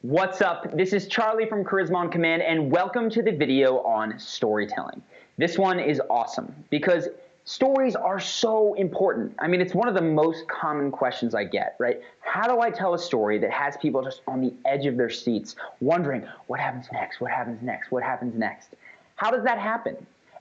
What's up? This is Charlie from Charisma on Command, and welcome to the video on storytelling. This one is awesome because stories are so important. I mean, it's one of the most common questions I get, right? How do I tell a story that has people just on the edge of their seats, wondering what happens next, what happens next, what happens next? How does that happen?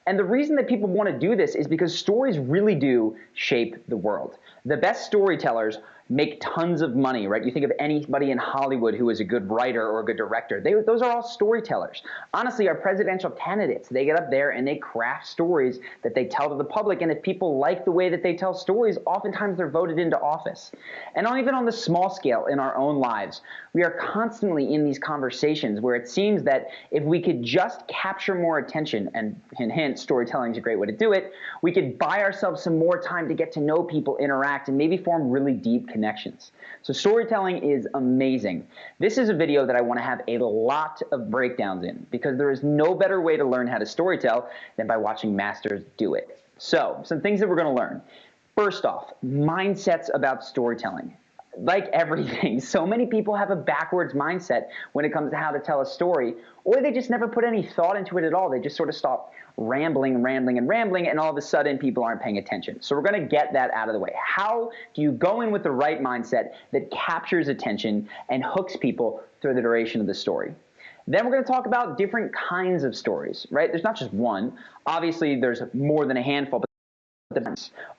And the reason that people want to do this is because stories really do shape the world. The best storytellers make tons of money, right? You think of anybody in Hollywood who is a good writer or a good director. Those are all storytellers. Honestly, our presidential candidates, they get up there and they craft stories that they tell to the public, and if people like the way that they tell stories, oftentimes they're voted into office. And even on the small scale in our own lives, we are constantly in these conversations where it seems that if we could just capture more attention, and hint, storytelling is a great way to do it, we could buy ourselves some more time to get to know people, interact, and maybe form really deep connections. So storytelling is amazing. This is a video that I want to have a lot of breakdowns in because there is no better way to learn how to storytell than by watching masters do it. So, some things that we're going to learn. First off, mindsets about storytelling. Like everything, so many people have a backwards mindset when it comes to how to tell a story, or they just never put any thought into it at all. They just sort of stop rambling, and all of a sudden people aren't paying attention. So we're going to get that out of the way. How do you go in with the right mindset that captures attention and hooks people through the duration of the story? Then we're going to talk about different kinds of stories, right? There's not just one. Obviously, there's more than a handful, but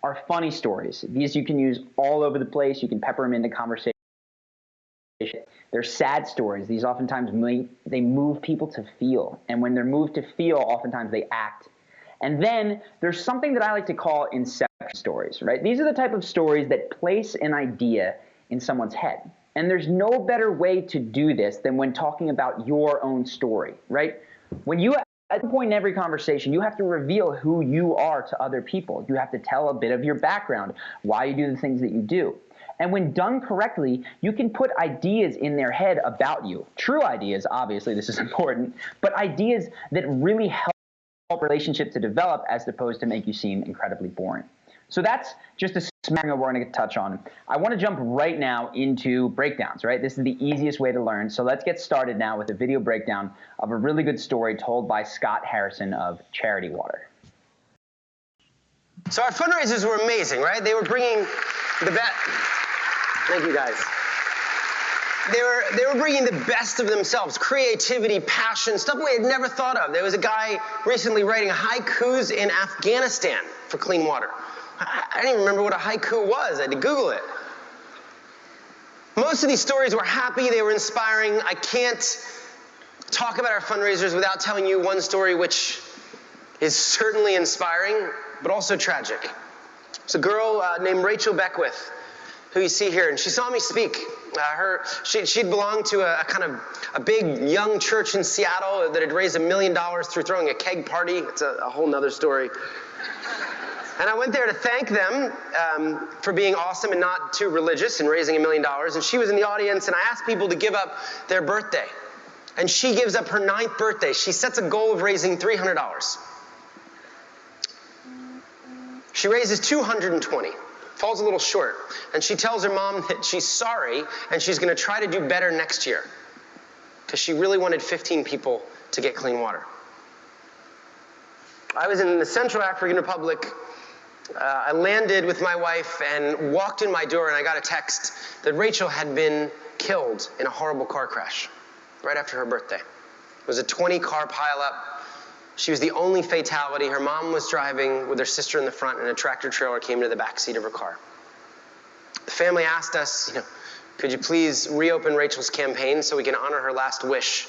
are funny stories. These you can use all over the place. You can pepper them into conversation. They're sad stories. These oftentimes they move people to feel. And when they're moved to feel, oftentimes they act. And then there's something that I like to call inception stories, right? These are the type of stories that place an idea in someone's head. And there's no better way to do this than when talking about your own story, right? At the point in every conversation, you have to reveal who you are to other people. You have to tell a bit of your background, why you do the things that you do. And when done correctly, you can put ideas in their head about you. True ideas, obviously, this is important, but ideas that really help relationships to develop as opposed to make you seem incredibly boring. So that's just a smattering of what we're going to touch on. I want to jump right now into breakdowns, right? This is the easiest way to learn. So let's get started now with a video breakdown of a really good story told by Scott Harrison of Charity Water. So our fundraisers were amazing, right? They were bringing the best. Thank you, guys. They were bringing the best of themselves, creativity, passion, stuff we had never thought of. There was a guy recently writing haikus in Afghanistan for clean water. I didn't even remember what a haiku was. I had to Google it. Most of these stories were happy. They were inspiring. I can't talk about our fundraisers without telling you one story which is certainly inspiring, but also tragic. It's a girl named Rachel Beckwith, who you see here, and she saw me speak. She'd belonged to a big young church in Seattle that had raised $1 million through throwing a keg party. It's a whole nother story. And I went there to thank them for being awesome and not too religious and raising $1 million. And she was in the audience, and I asked people to give up their birthday. And she gives up her 9th birthday. She sets a goal of raising $300. She raises $220, falls a little short. And she tells her mom that she's sorry and she's going to try to do better next year because she really wanted 15 people to get clean water. I was in the Central African Republic. I landed with my wife and walked in my door, and I got a text that Rachel had been killed in a horrible car crash right after her birthday. It was a 20-car pileup. She was the only fatality. Her mom was driving with her sister in the front, and a tractor trailer came into the back seat of her car. The family asked us, could you please reopen Rachel's campaign so we can honor her last wish,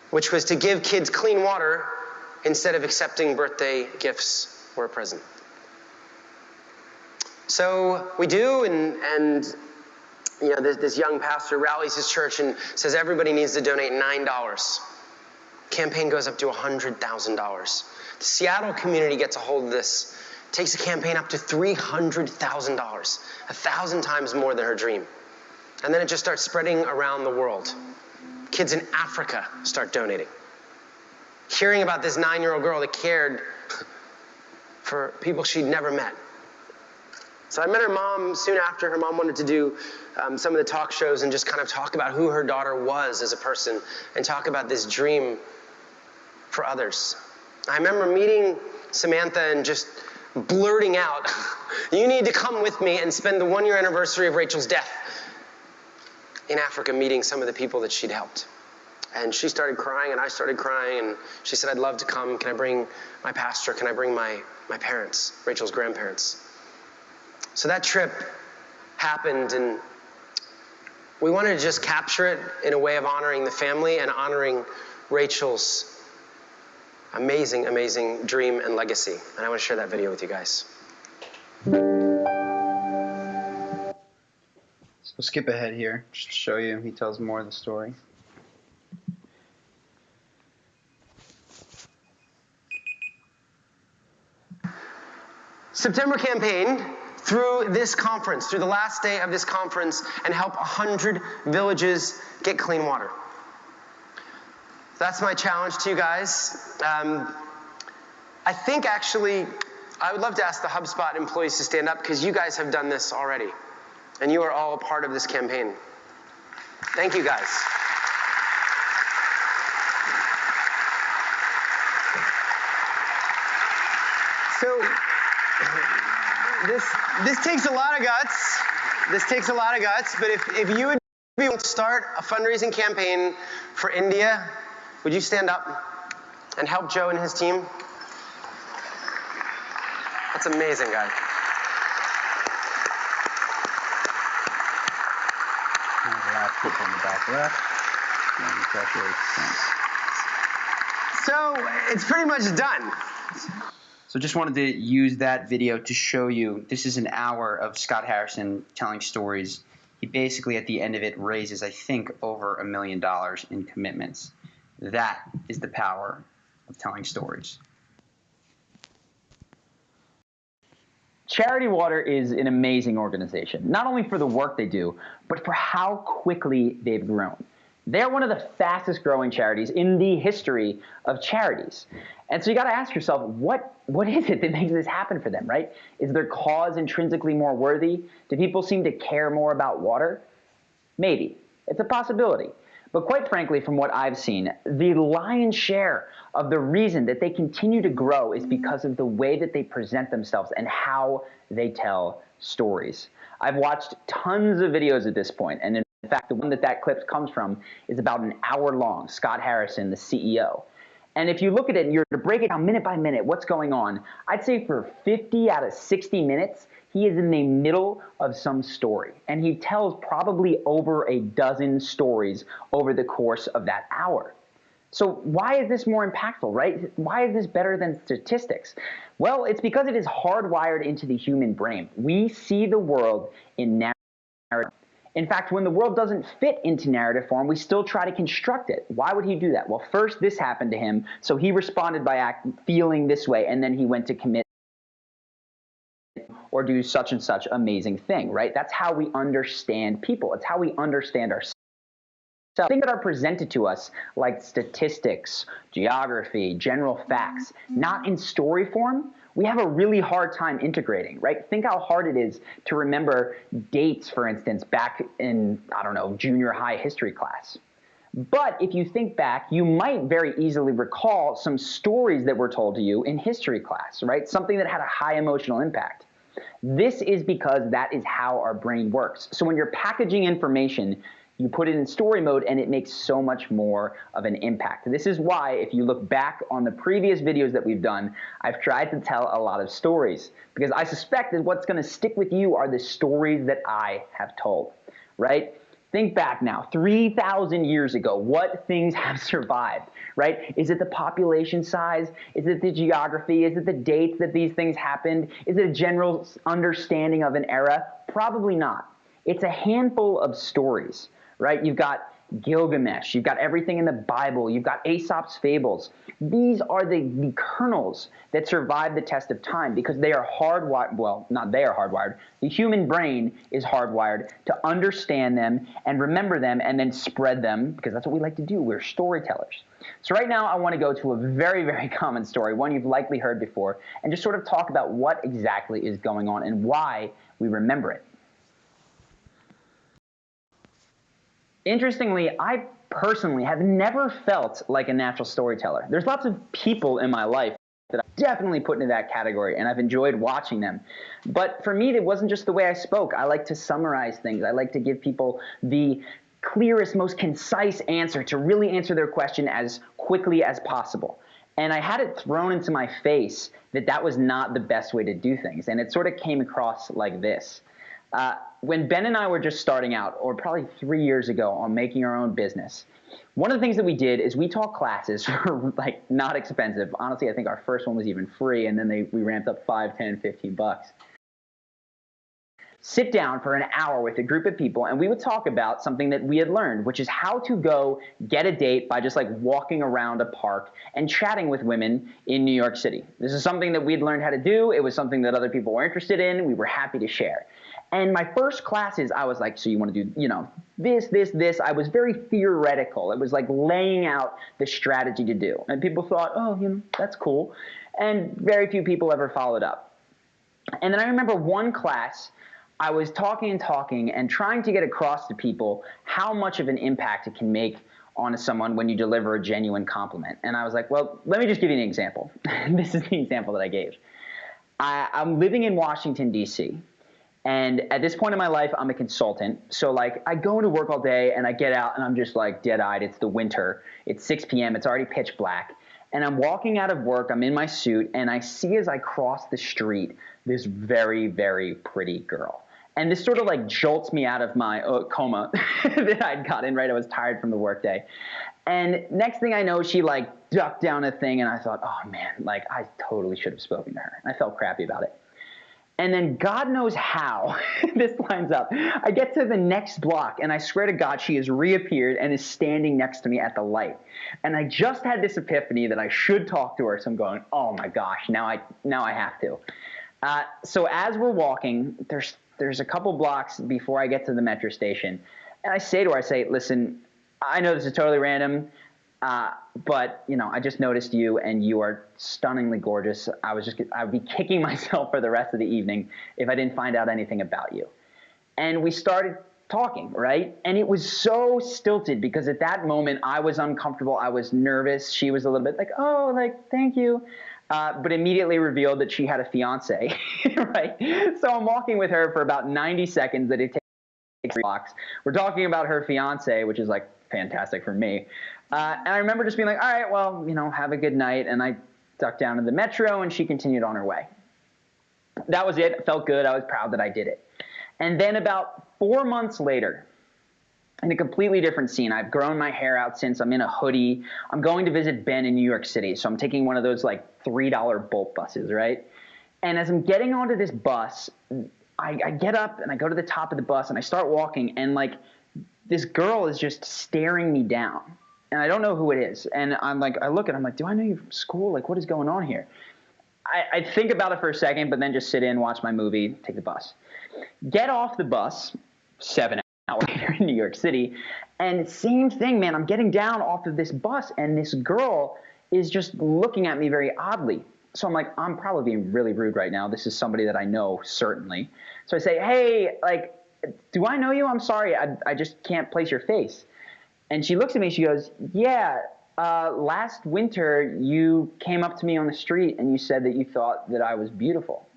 which was to give kids clean water instead of accepting birthday gifts or a present. So we do, and this young pastor rallies his church and says everybody needs to donate $9. Campaign goes up to $100,000. The Seattle community gets a hold of this, takes the campaign up to $300,000, 1,000 times more than her dream. And then it just starts spreading around the world. Kids in Africa start donating. Hearing about this 9-year-old girl that cared for people she'd never met. So I met her mom soon after. Her mom wanted to do some of the talk shows and just kind of talk about who her daughter was as a person and talk about this dream for others. I remember meeting Samantha and just blurting out, you need to come with me and spend the 1-year anniversary of Rachel's death in Africa meeting some of the people that she'd helped. And she started crying and I started crying and she said, I'd love to come. Can I bring my pastor? Can I bring my parents, Rachel's grandparents? So that trip happened and we wanted to just capture it in a way of honoring the family and honoring Rachel's amazing, amazing dream and legacy. And I want to share that video with you guys. So we'll skip ahead here, just to show you. He tells more of the story. September campaign through this conference, through the last day of this conference, and help 100 villages get clean water. That's my challenge to you guys. I think actually, I would love to ask the HubSpot employees to stand up because you guys have done this already. And you are all a part of this campaign. Thank you guys. So, this takes a lot of guts. This takes a lot of guts, but if you would be able to start a fundraising campaign for India, would you stand up and help Joe and his team? That's amazing, guys. People in the back left. So it's pretty much done. So just wanted to use that video to show you, this is an hour of Scott Harrison telling stories. He basically at the end of it raises, I think, over $1 million in commitments. That is the power of telling stories. Charity Water is an amazing organization, not only for the work they do, but for how quickly they've grown. They're one of the fastest growing charities in the history of charities. And so you got to ask yourself, what is it that makes this happen for them, right? Is their cause intrinsically more worthy? Do people seem to care more about water? Maybe. It's a possibility. But quite frankly, from what I've seen, the lion's share of the reason that they continue to grow is because of the way that they present themselves and how they tell stories. I've watched tons of videos at this point, and in fact, the one that clip comes from is about an hour long, Scott Harrison, the CEO. And if you look at it and you're to break it down minute by minute, what's going on, I'd say for 50 out of 60 minutes, he is in the middle of some story. And he tells probably over a dozen stories over the course of that hour. So why is this more impactful, right? Why is this better than statistics? Well, it's because it is hardwired into the human brain. We see the world in narrative. In fact, when the world doesn't fit into narrative form, we still try to construct it. Why would he do that? Well, first this happened to him, so he responded by feeling this way, and then he went to commit or do such and such amazing thing, right? That's how we understand people. It's how we understand ourselves. So things that are presented to us like statistics, geography, general facts, not in story form, we have a really hard time integrating, right? Think how hard it is to remember dates, for instance, back in, I don't know, junior high history class. But if you think back, you might very easily recall some stories that were told to you in history class, right? Something that had a high emotional impact. This is because that is how our brain works. So when you're packaging information, you put it in story mode and it makes so much more of an impact. This is why, if you look back on the previous videos that we've done, I've tried to tell a lot of stories because I suspect that what's going to stick with you are the stories that I have told, right? Think back now, 3,000 years ago, what things have survived, right? Is it the population size? Is it the geography? Is it the dates that these things happened? Is it a general understanding of an era? Probably not. It's a handful of stories, right? You've got Gilgamesh, you've got everything in the Bible, you've got Aesop's fables. These are the kernels that survive the test of time because they are hardwired, well, not they are hardwired, the human brain is hardwired to understand them and remember them and then spread them, because that's what we like to do. We're storytellers. So right now I want to go to a very, very common story, one you've likely heard before, and just sort of talk about what exactly is going on and why we remember it. Interestingly, I personally have never felt like a natural storyteller. There's lots of people in my life that I definitely put into that category, and I've enjoyed watching them. But for me, it wasn't just the way I spoke. I like to summarize things. I like to give people the clearest, most concise answer to really answer their question as quickly as possible. And I had it thrown into my face that that was not the best way to do things, and it sort of came across like this. When Ben and I were just starting out, or probably 3 years ago, on making our own business, one of the things that we did is we taught classes for like not expensive. Honestly, I think our first one was even free, and then we ramped up $5, $10, $15. Sit down for an hour with a group of people, and we would talk about something that we had learned, which is how to go get a date by just like walking around a park and chatting with women in New York City. This is something that we'd learned how to do. It was something that other people were interested in. We were happy to share. And my first classes, I was like, so you want to do, this, this, this. I was very theoretical. It was like laying out the strategy to do. And people thought, oh, that's cool. And very few people ever followed up. And then I remember one class, I was talking and trying to get across to people how much of an impact it can make on someone when you deliver a genuine compliment. And I was like, well, let me just give you an example. This is the example that I gave. I'm living in Washington, D.C., and at this point in my life, I'm a consultant. So like I go into work all day and I get out and I'm just like dead-eyed. It's the winter. It's 6 p.m. It's already pitch black. And I'm walking out of work. I'm in my suit and I see as I cross the street this very, very pretty girl. And this sort of like jolts me out of my coma that I'd gotten, right? I was tired from the workday. And next thing I know, she like ducked down a thing and I thought, oh man, like I totally should have spoken to her. I felt crappy about it. And then God knows how this lines up. I get to the next block, and I swear to God, she has reappeared and is standing next to me at the light. And I just had this epiphany that I should talk to her, so I'm going, oh my gosh, now I have to. So as we're walking, there's a couple blocks before I get to the metro station, and I say to her, listen, I know this is totally random, but I just noticed you, and you are stunningly gorgeous. I would be kicking myself for the rest of the evening if I didn't find out anything about you. And we started talking, right? And it was so stilted because at that moment I was uncomfortable. I was nervous. She was a little bit like, oh, like, thank you. But immediately revealed that she had a fiance, right? So I'm walking with her for about 90 seconds that it takes blocks. We're talking about her fiance, which is like fantastic for me. And I remember just being like, all right, well, have a good night. And I ducked down to the metro, and she continued on her way. That was it. It felt good. I was proud that I did it. And then about 4 months later, in a completely different scene, I've grown my hair out since. I'm in a hoodie. I'm going to visit Ben in New York City. So I'm taking one of those like $3 Bolt buses, right? And as I'm getting onto this bus, I get up and I go to the top of the bus and I start walking, and like this girl is just staring me down. And I don't know who it is. And I look at her, I'm like, do I know you from school? Like, what is going on here? I think about it for a second, but then just sit in, watch my movie, take the bus. Get off the bus 7 hours later in New York City, and same thing, man. I'm getting down off of this bus, and this girl is just looking at me very oddly. So I'm like, I'm probably being really rude right now. This is somebody that I know, certainly. So I say, hey, like, do I know you? I'm sorry. I just can't place your face. And she looks at me, she goes, yeah, last winter you came up to me on the street and you said that you thought that I was beautiful.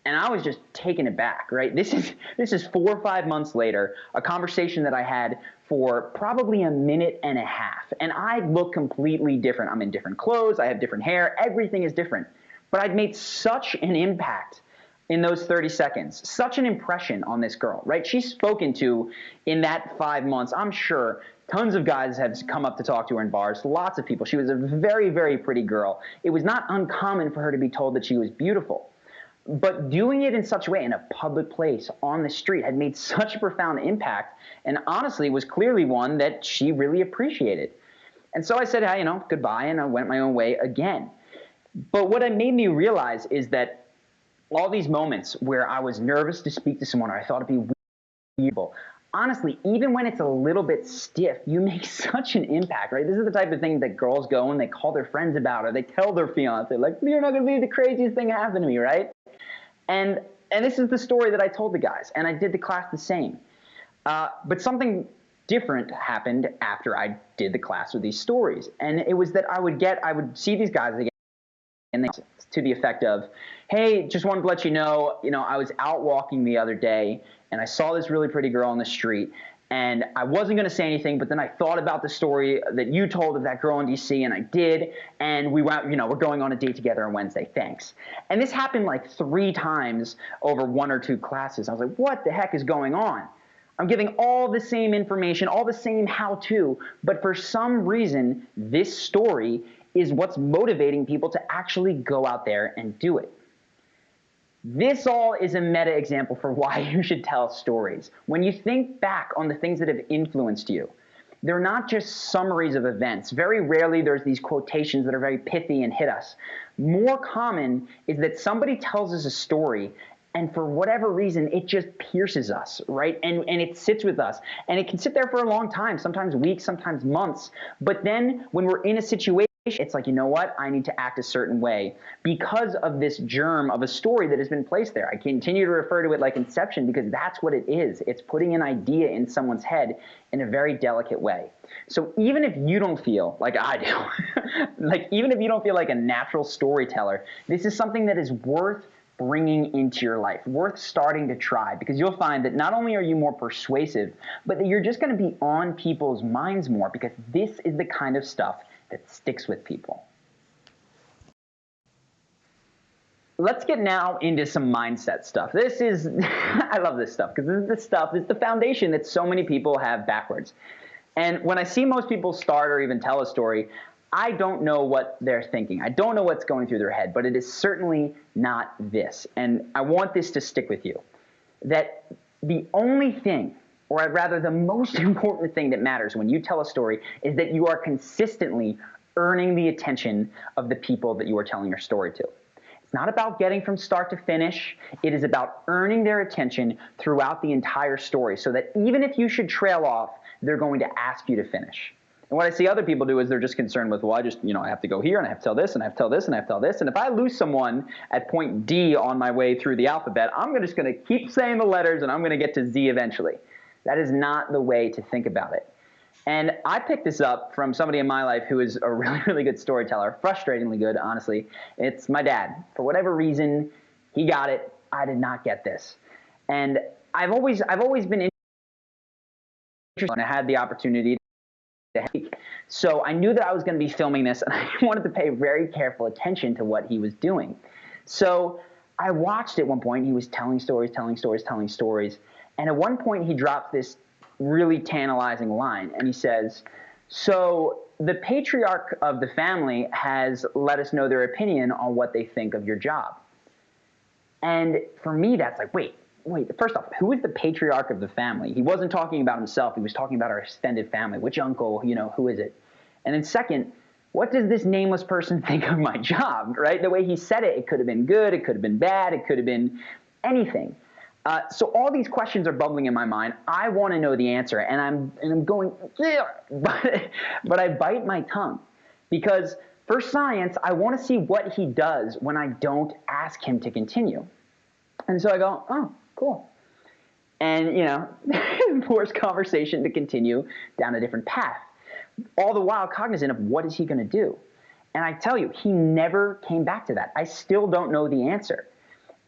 And I was just taken aback, right? This is 4 or 5 months later, a conversation that I had for probably a minute and a half. And I look completely different. I'm in different clothes, I have different hair, everything is different. But I'd made such an impact in those 30 seconds, such an impression on this girl, right? She's spoken to in that 5 months. I'm sure tons of guys have come up to talk to her in bars, lots of people. She was a very, very pretty girl. It was not uncommon for her to be told that she was beautiful. But doing it in such a way, in a public place, on the street, had made such a profound impact, and honestly was clearly one that she really appreciated. And so I said, hey, goodbye, and I went my own way again. But what it made me realize is that all these moments where I was nervous to speak to someone, or I thought it'd be weird, honestly, even when it's a little bit stiff, you make such an impact, right? This is the type of thing that girls go and they call their friends about, or they tell their fiance, like, you're not going to believe the craziest thing happened to me, right? And this is the story that I told the guys, and I did the class the same. But something different happened after I did the class with these stories, and it was that I would see these guys again, and they, to the effect of, hey, just wanted to let you know, I was out walking the other day, and I saw this really pretty girl on the street, and I wasn't going to say anything, but then I thought about the story that you told of that girl in DC, and I did, and we went, we're going on a date together on Wednesday, thanks. And this happened like 3 times over 1 or 2 classes. I was like, what the heck is going on? I'm giving all the same information, all the same how-to, but for some reason, this story is what's motivating people to actually go out there and do it. This all is a meta example for why you should tell stories. When you think back on the things that have influenced you, they're not just summaries of events. Very rarely there's these quotations that are very pithy and hit us. More common is that somebody tells us a story, and for whatever reason, it just pierces us, right? And it sits with us. And it can sit there for a long time, sometimes weeks, sometimes months. But then when we're in a situation, it's like, you know what? I need to act a certain way because of this germ of a story that has been placed there. I continue to refer to it like Inception because that's what it is. It's putting an idea in someone's head in a very delicate way. So even if you don't feel like I do, even if you don't feel like a natural storyteller, this is something that is worth bringing into your life, worth starting to try, because you'll find that not only are you more persuasive, but that you're just going to be on people's minds more, because this is the kind of stuff that sticks with people. Let's get now into some mindset stuff. This is, I love this stuff, because this is the stuff, it's the foundation that so many people have backwards. And when I see most people start or even tell a story, I don't know what they're thinking. I don't know what's going through their head, but it is certainly not this. And I want this to stick with you, that the only thing, or rather the most important thing that matters when you tell a story is that you are consistently earning the attention of the people that you are telling your story to. It's not about getting from start to finish. It is about earning their attention throughout the entire story so that even if you should trail off, they're going to ask you to finish. And what I see other people do is they're just concerned with, well, I have to go here, and I have to tell this, and I have to tell this, and I have to tell this. And if I lose someone at point D on my way through the alphabet, I'm just going to keep saying the letters, and I'm going to get to Z eventually. That is not the way to think about it. And I picked this up from somebody in my life who is a really, really good storyteller, frustratingly good, honestly. It's my dad. For whatever reason, he got it. I did not get this. And I've always been interested, and I had the opportunity to speak. So I knew that I was going to be filming this, and I wanted to pay very careful attention to what he was doing. So I watched at one point. He was telling stories. And at one point, he dropped this really tantalizing line, and he says, so the patriarch of the family has let us know their opinion on what they think of your job. And for me, that's like, wait, first off, who is the patriarch of the family? He wasn't talking about himself. He was talking about our extended family. Which uncle, who is it? And then second, what does this nameless person think of my job, right? The way he said it, it could have been good, it could have been bad, it could have been anything. So all these questions are bubbling in my mind. I want to know the answer, and I'm going, but I bite my tongue because for science, I want to see what he does when I don't ask him to continue. And so I go, oh, cool. And, force conversation to continue down a different path, all the while cognizant of what is he going to do. And I tell you, he never came back to that. I still don't know the answer.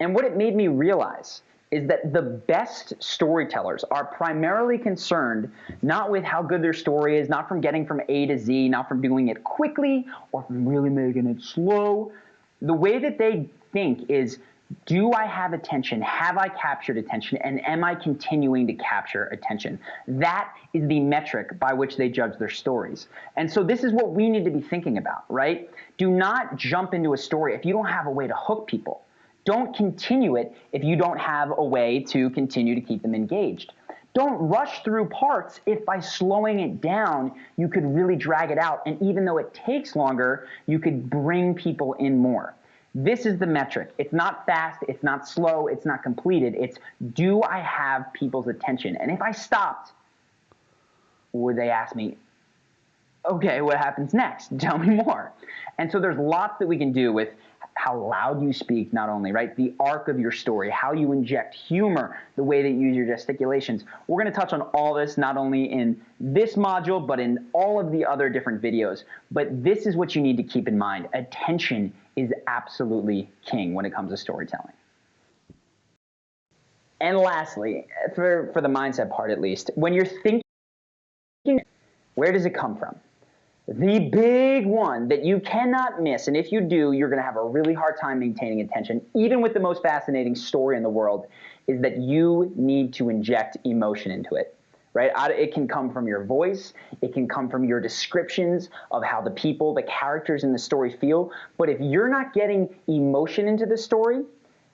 And what it made me realize is that the best storytellers are primarily concerned not with how good their story is, not from getting from A to Z, not from doing it quickly or from really making it slow. The way that they think is, do I have attention? Have I captured attention? And am I continuing to capture attention? That is the metric by which they judge their stories. And so this is what we need to be thinking about, right? Do not jump into a story if you don't have a way to hook people. Don't continue it if you don't have a way to continue to keep them engaged. Don't rush through parts if by slowing it down, you could really drag it out. And even though it takes longer, you could bring people in more. This is the metric. It's not fast, it's not slow, it's not completed. It's, do I have people's attention? And if I stopped, would they ask me, okay, what happens next? Tell me more. And so there's lots that we can do with how loud you speak, not only, right? The arc of your story, how you inject humor, the way that you use your gesticulations. We're going to touch on all this, not only in this module, but in all of the other different videos. But this is what you need to keep in mind. Attention is absolutely king when it comes to storytelling. And lastly, for the mindset part at least, when you're thinking, where does it come from? The big one that you cannot miss, and if you do, you're going to have a really hard time maintaining attention, even with the most fascinating story in the world, is that you need to inject emotion into it, right? It can come from your voice. It can come from your descriptions of how the people, the characters in the story feel. But if you're not getting emotion into the story,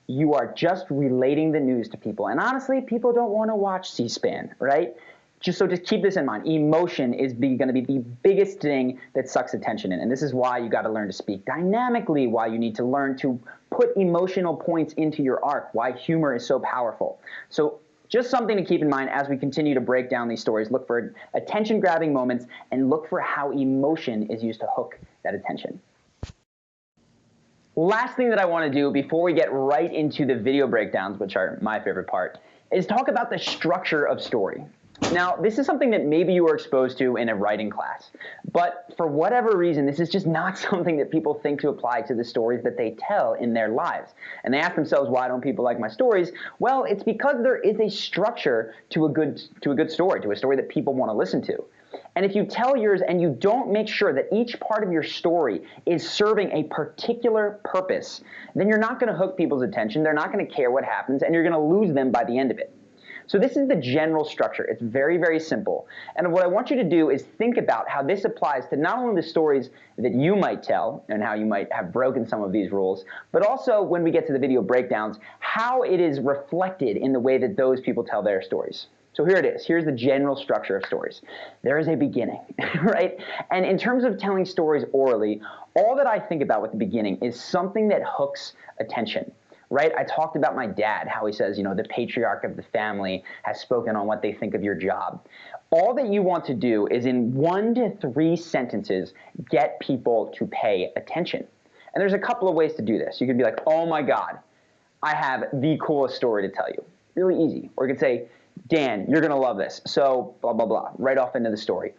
you are just relating the news to people. And honestly, people don't want to watch C-SPAN, right? Just keep this in mind. Emotion is going to be the biggest thing that sucks attention in. And this is why you got to learn to speak dynamically, why you need to learn to put emotional points into your arc, why humor is so powerful. So just something to keep in mind as we continue to break down these stories. Look for attention-grabbing moments and look for how emotion is used to hook that attention. Last thing that I want to do before we get right into the video breakdowns, which are my favorite part, is talk about the structure of story. Now, this is something that maybe you were exposed to in a writing class, but for whatever reason, this is just not something that people think to apply to the stories that they tell in their lives. And they ask themselves, why don't people like my stories? Well, it's because there is a structure to a good story, to a story that people want to listen to. And if you tell yours and you don't make sure that each part of your story is serving a particular purpose, then you're not going to hook people's attention, they're not going to care what happens, and you're going to lose them by the end of it. So this is the general structure. It's very, very simple. And what I want you to do is think about how this applies to not only the stories that you might tell and how you might have broken some of these rules, but also when we get to the video breakdowns, how it is reflected in the way that those people tell their stories. So here it is. Here's the general structure of stories. There is a beginning, right? And in terms of telling stories orally, all that I think about with the beginning is something that hooks attention. Right? I talked about my dad, how he says, you know, the patriarch of the family has spoken on what they think of your job. All that you want to do is in 1 to 3 sentences, get people to pay attention. And there's a couple of ways to do this. You could be like, oh my God, I have the coolest story to tell you. Really easy. Or you could say, Dan, you're going to love this. So blah, blah, blah, right off into the story.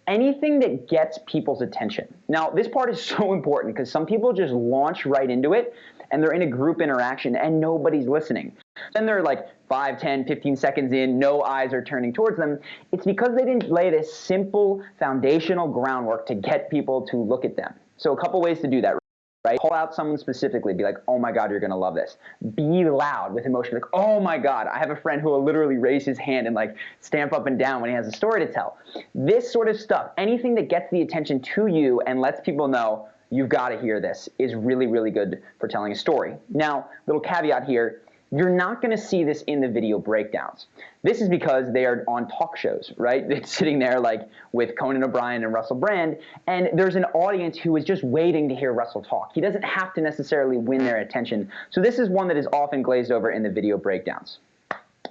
Anything that gets people's attention. Now, this part is so important because some people just launch right into it and they're in a group interaction and nobody's listening. Then they're like 5, 10, 15 seconds in, no eyes are turning towards them. It's because they didn't lay this simple foundational groundwork to get people to look at them. So a couple ways to do that, right? Call out someone specifically, be like, oh my God, you're gonna love this. Be loud with emotion, like, oh my God. I have a friend who will literally raise his hand and like stamp up and down when he has a story to tell. This sort of stuff, anything that gets the attention to you and lets people know, you've got to hear this, is really, really good for telling a story. Now, little caveat here, you're not going to see this in the video breakdowns. This is because they are on talk shows, right? It's sitting there like with Conan O'Brien and Russell Brand, and there's an audience who is just waiting to hear Russell talk. He doesn't have to necessarily win their attention. So this is one that is often glazed over in the video breakdowns.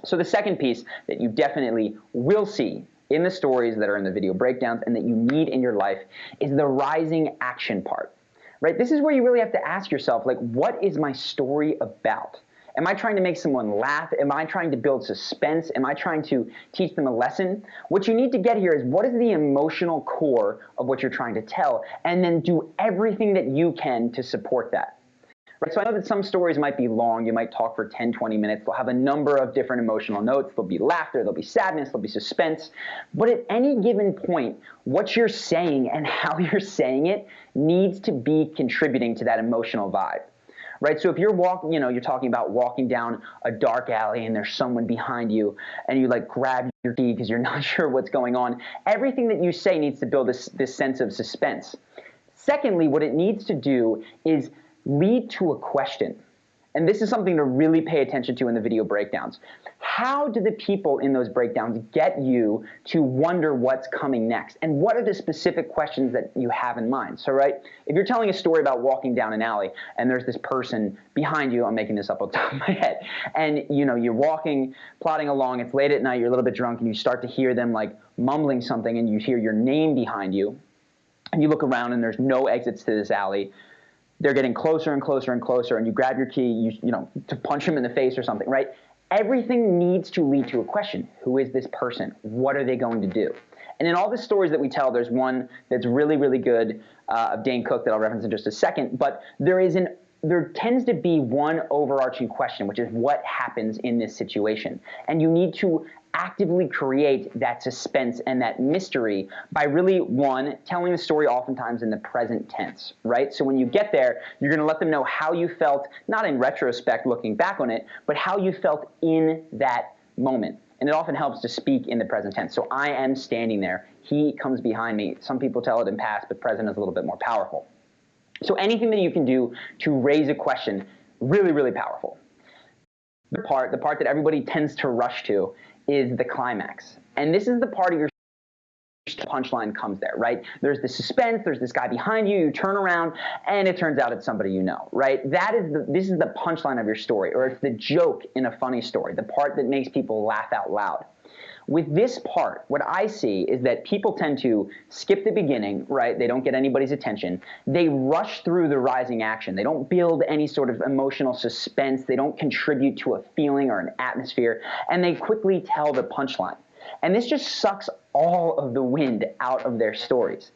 So the second piece that you definitely will see in the stories that are in the video breakdowns and that you need in your life is the rising action part, right? This is where you really have to ask yourself, like, what is my story about? Am I trying to make someone laugh? Am I trying to build suspense? Am I trying to teach them a lesson? What you need to get here is what is the emotional core of what you're trying to tell, and then do everything that you can to support that. Right, so I know that some stories might be long. You might talk for 10, 20 minutes. They'll have a number of different emotional notes. There'll be laughter. There'll be sadness. There'll be suspense. But at any given point, what you're saying and how you're saying it needs to be contributing to that emotional vibe. Right, so if you're walking, you're talking about walking down a dark alley and there's someone behind you and you like grab your key because you're not sure what's going on, everything that you say needs to build this sense of suspense. Secondly, what it needs to do is lead to a question. And this is something to really pay attention to in the video breakdowns. How do the people in those breakdowns get you to wonder what's coming next? And what are the specific questions that you have in mind? So, right, if you're telling a story about walking down an alley and there's this person behind you, I'm making this up off the top of my head, and you're walking, plodding along, it's late at night, you're a little bit drunk, and you start to hear them like mumbling something, and you hear your name behind you, and you look around and there's no exits to this alley. They're getting closer and closer and closer, and you grab your key, to punch them in the face or something, right? Everything needs to lead to a question. Who is this person? What are they going to do? And in all the stories that we tell, there's one that's really, really good of Dane Cook that I'll reference in just a second, but there tends to be one overarching question, which is what happens in this situation. And you need to actively create that suspense and that mystery by really, one, telling the story oftentimes in the present tense, right? So when you get there, you're going to let them know how you felt, not in retrospect looking back on it, but how you felt in that moment. And it often helps to speak in the present tense. So I am standing there. He comes behind me. Some people tell it in past, but present is a little bit more powerful. So anything that you can do to raise a question, really, really powerful. The part that everybody tends to rush to is the climax. And this is the part of your punchline comes there, right? There's the suspense, there's this guy behind you, you turn around, and it turns out it's somebody you know, right? This is the punchline of your story, or it's the joke in a funny story, the part that makes people laugh out loud. With this part, what I see is that people tend to skip the beginning, right? They don't get anybody's attention. They rush through the rising action. They don't build any sort of emotional suspense. They don't contribute to a feeling or an atmosphere, and they quickly tell the punchline. And this just sucks all of the wind out of their stories.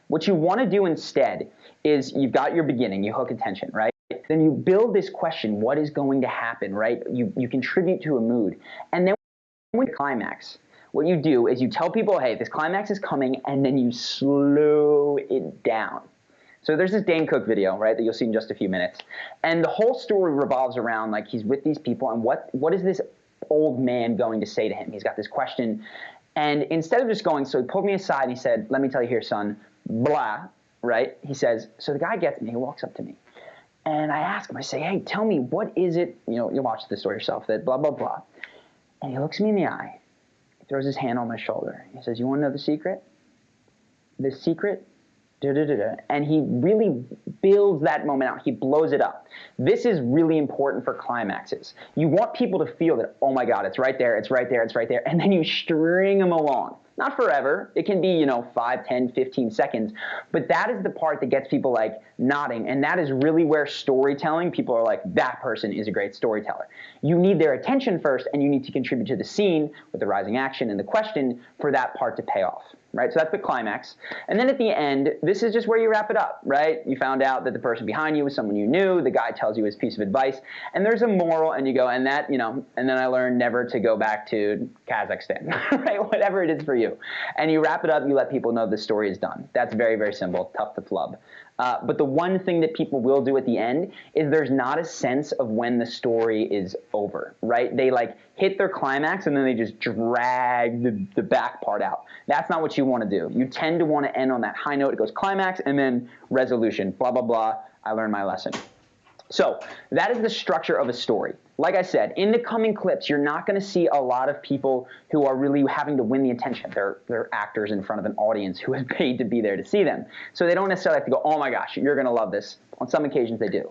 What you want to do instead is you've got your beginning, you hook attention, right? Then you build this question, what is going to happen, right? You contribute to a mood. And then when you climax, what you do is you tell people, hey, this climax is coming, and then you slow it down. So there's this Dane Cook video, right, that you'll see in just a few minutes. And the whole story revolves around, like, he's with these people, and what is this old man going to say to him? He's got this question. And instead of just going, so he pulled me aside and he said, let me tell you here, son, blah, right? He says, so the guy gets me, he walks up to me. And I ask him, I say, hey, tell me, what is it, you'll watch the story yourself, that blah, blah, blah. And he looks me in the eye, he throws his hand on my shoulder. He says, you want to know the secret? The secret? Da-da-da-da. And he really builds that moment out. He blows it up. This is really important for climaxes. You want people to feel that, oh my God, it's right there, it's right there, it's right there. And then you string them along. Not forever. It can be, 5, 10, 15 seconds. But that is the part that gets people like nodding. And that is really where storytelling, people are like, that person is a great storyteller. You need their attention first, and you need to contribute to the scene with the rising action and the question for that part to pay off. Right? So that's the climax. And then at the end, this is just where you wrap it up, right? You found out that the person behind you was someone you knew. The guy tells you his piece of advice. And there's a moral, and you go, and that, and then I learned never to go back to Kazakhstan, right? Whatever it is for you. And you wrap it up, you let people know the story is done. That's very, very simple, tough to flub. But the one thing that people will do at the end is there's not a sense of when the story is over, right? They hit their climax and then they just drag the back part out. That's not what you want to do. You tend to want to end on that high note. It goes climax and then resolution, blah, blah, blah. I learned my lesson. So that is the structure of a story. Like I said, in the coming clips, you're not going to see a lot of people who are really having to win the attention. They're actors in front of an audience who is paid to be there to see them. So they don't necessarily have to go, oh my gosh, you're going to love this. On some occasions they do.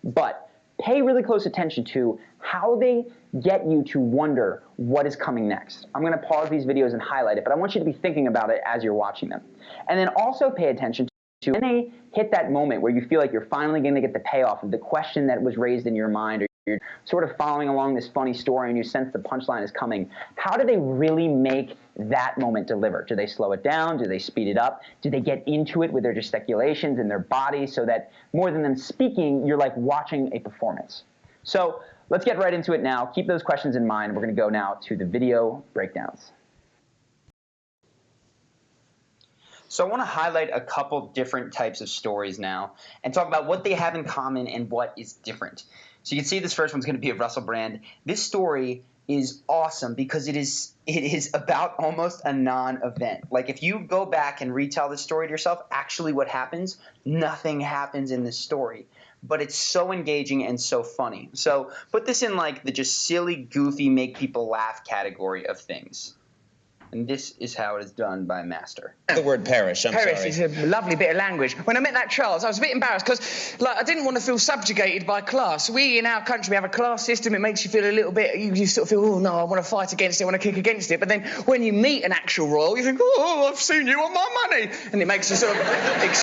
But pay really close attention to how they get you to wonder what is coming next. I'm going to pause these videos and highlight it, but I want you to be thinking about it as you're watching them. And then also pay attention to when they hit that moment where you feel like you're finally going to get the payoff of the question that was raised in your mind, or you're sort of following along this funny story and you sense the punchline is coming. How do they really make that moment deliver? Do they slow it down? Do they speed it up? Do they get into it with their gesticulations and their body so that more than them speaking, you're like watching a performance? So let's get right into it now. Keep those questions in mind. We're going to go now to the video breakdowns. So I want to highlight a couple different types of stories now and talk about what they have in common and what is different. So you can see this first one's going to be of Russell Brand. This story is awesome because it is about almost a non-event. Like if you go back and retell this story to yourself, actually what happens? Nothing happens in this story. but it's so engaging and so funny. So put this in like the just silly, goofy, make people laugh category of things. And this is how it is done by Master. The word perish, I'm Perish sorry. is a lovely bit of language. When I met that Charles, I was a bit embarrassed because, like, I didn't want to feel subjugated by class. We, in our country, have a class system. It makes you feel a little bit, you sort of feel, oh, no, I want to fight against it, I want to kick against it. But then when you meet an actual royal, you think, oh, I've seen you on my money. And it makes you sort of...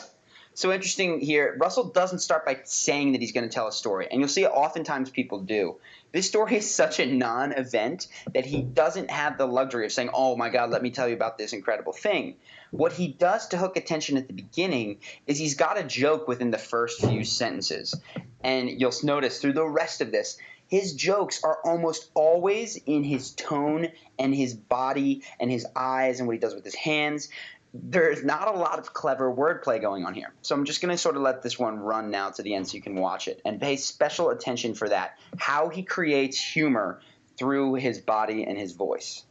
So interesting here, Russell doesn't start by saying that he's going to tell a story, and you'll see oftentimes people do. This story is such a non-event that he doesn't have the luxury of saying, oh my God, let me tell you about this incredible thing. What he does to hook attention at the beginning is he's got a joke within the first few sentences. And you'll notice through the rest of this, his jokes are almost always in his tone and his body and his eyes and what he does with his hands. There's not a lot of clever wordplay going on here. So I'm just going to sort of let this one run now to the end so you can watch it and pay special attention for that, how he creates humor through his body and his voice.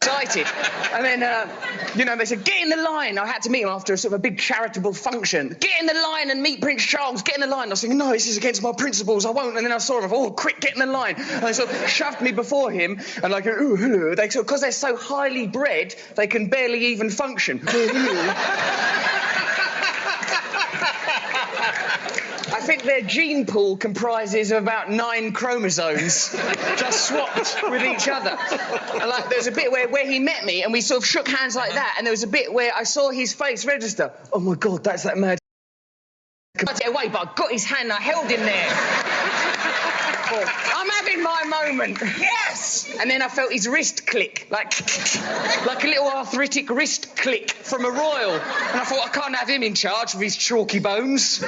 Excited. And then, you know, they said, get in the line. I had to meet him after a sort of a big charitable function. Get in the line and meet Prince Charles. Get in the line. I was thinking, no, this is against my principles. I won't. And then I saw him, oh, quick, get in the line. And they sort of shoved me before him. And like, ooh, hello. They sort of, because they're so highly bred, they can barely even function. I think their gene pool comprises of about 9 chromosomes just swapped with each other. And like, there's a bit where he met me and we sort of shook hands like that, and there was a bit where I saw his face register. Oh my God, that's that mad. I got it away, but I got his hand and I held him there. I'm having my moment. Yes! And then I felt his wrist click, like a little arthritic wrist click from a royal. And I thought, I can't have him in charge with his chalky bones.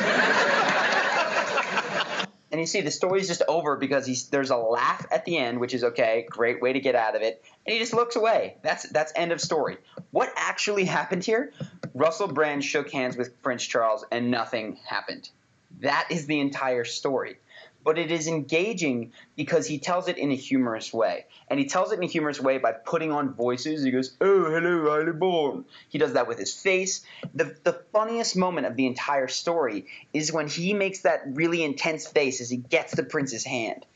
And you see, the story's just over because there's a laugh at the end, which is okay, great way to get out of it, and he just looks away. That's end of story. What actually happened here? Russell Brand shook hands with Prince Charles, and nothing happened. That is the entire story. But it is engaging because he tells it in a humorous way. And he tells it in a humorous way by putting on voices. He goes, oh, hello, highly born. He does that with his face. The funniest moment of the entire story is when he makes that really intense face as he gets the prince's hand.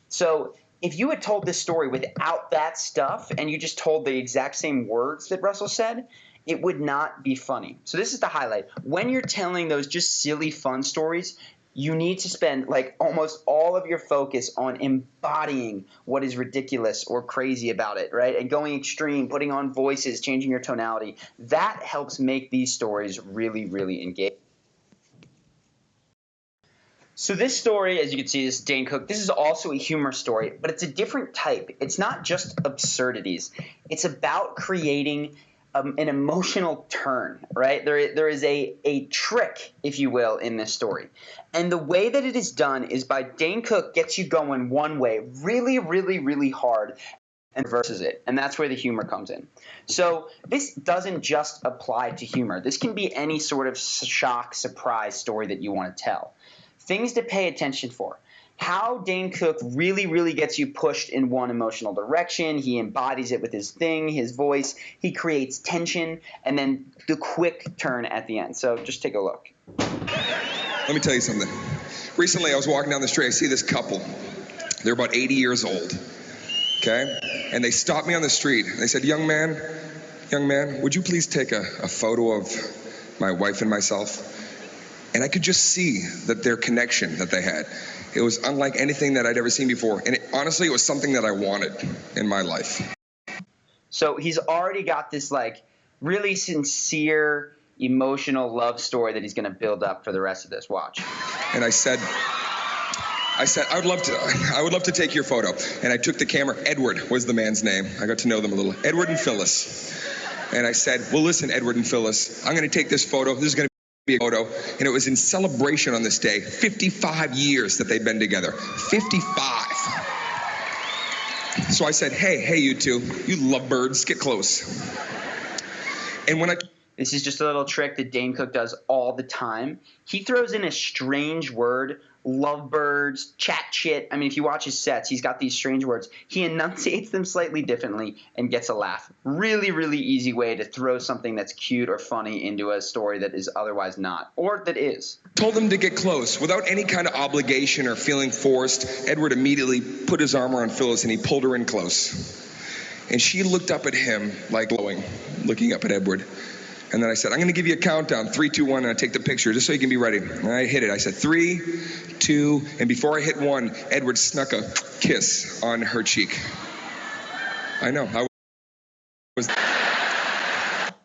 So if you had told this story without that stuff and you just told the exact same words that Russell said, it would not be funny. So this is the highlight. When you're telling those just silly, fun stories, you need to spend like almost all of your focus on embodying what is ridiculous or crazy about it, right? And going extreme, putting on voices, changing your tonality. That helps make these stories really, really engaging. So this story, as you can see, this is Dane Cook. This is also a humor story, but it's a different type. It's not just absurdities. It's about creating an emotional turn, right? There is a trick, if you will, in this story. And the way that it is done is by Dane Cook gets you going one way really, really, really hard and reverses it. And that's where the humor comes in. So this doesn't just apply to humor. This can be any sort of shock, surprise story that you want to tell. Things to pay attention for. How Dane Cook really, really gets you pushed in one emotional direction. He embodies it with his thing, his voice. He creates tension, and then the quick turn at the end. So just take a look. Let me tell you something. Recently, I was walking down the street. I see this couple. They're about 80 years old, okay? And they stopped me on the street. They said, young man, would you please take a photo of my wife and myself? And I could just see that their connection that they had. It was unlike anything that I'd ever seen before. And honestly, it was something that I wanted in my life. So he's already got this like really sincere, emotional love story that he's going to build up for the rest of this. Watch. And I said, I would love to take your photo. And I took the camera. Edward was the man's name. I got to know them a little. Edward and Phyllis. And I said, well, listen, Edward and Phyllis, I'm going to take this photo. This is going to be a photo. And it was in celebration on this day, 55 years that they've been together. 55. So I said, hey, you two, you lovebirds, get close. And when This is just a little trick that Dane Cook does all the time. He throws in a strange word lovebirds, chat shit. I mean, if you watch his sets, he's got these strange words. He enunciates them slightly differently and gets a laugh. Really, really easy way to throw something that's cute or funny into a story that is otherwise not, or that is. Told them to get close without any kind of obligation or feeling forced. Edward immediately put his arm around Phyllis and he pulled her in close. And she looked up at him like glowing, looking up at Edward. And then I said, I'm going to give you a countdown, 3, 2, 1, and I take the picture just so you can be ready. And I hit it. I said 3, 2, and before I hit 1, Edward snuck a kiss on her cheek. I know. I was.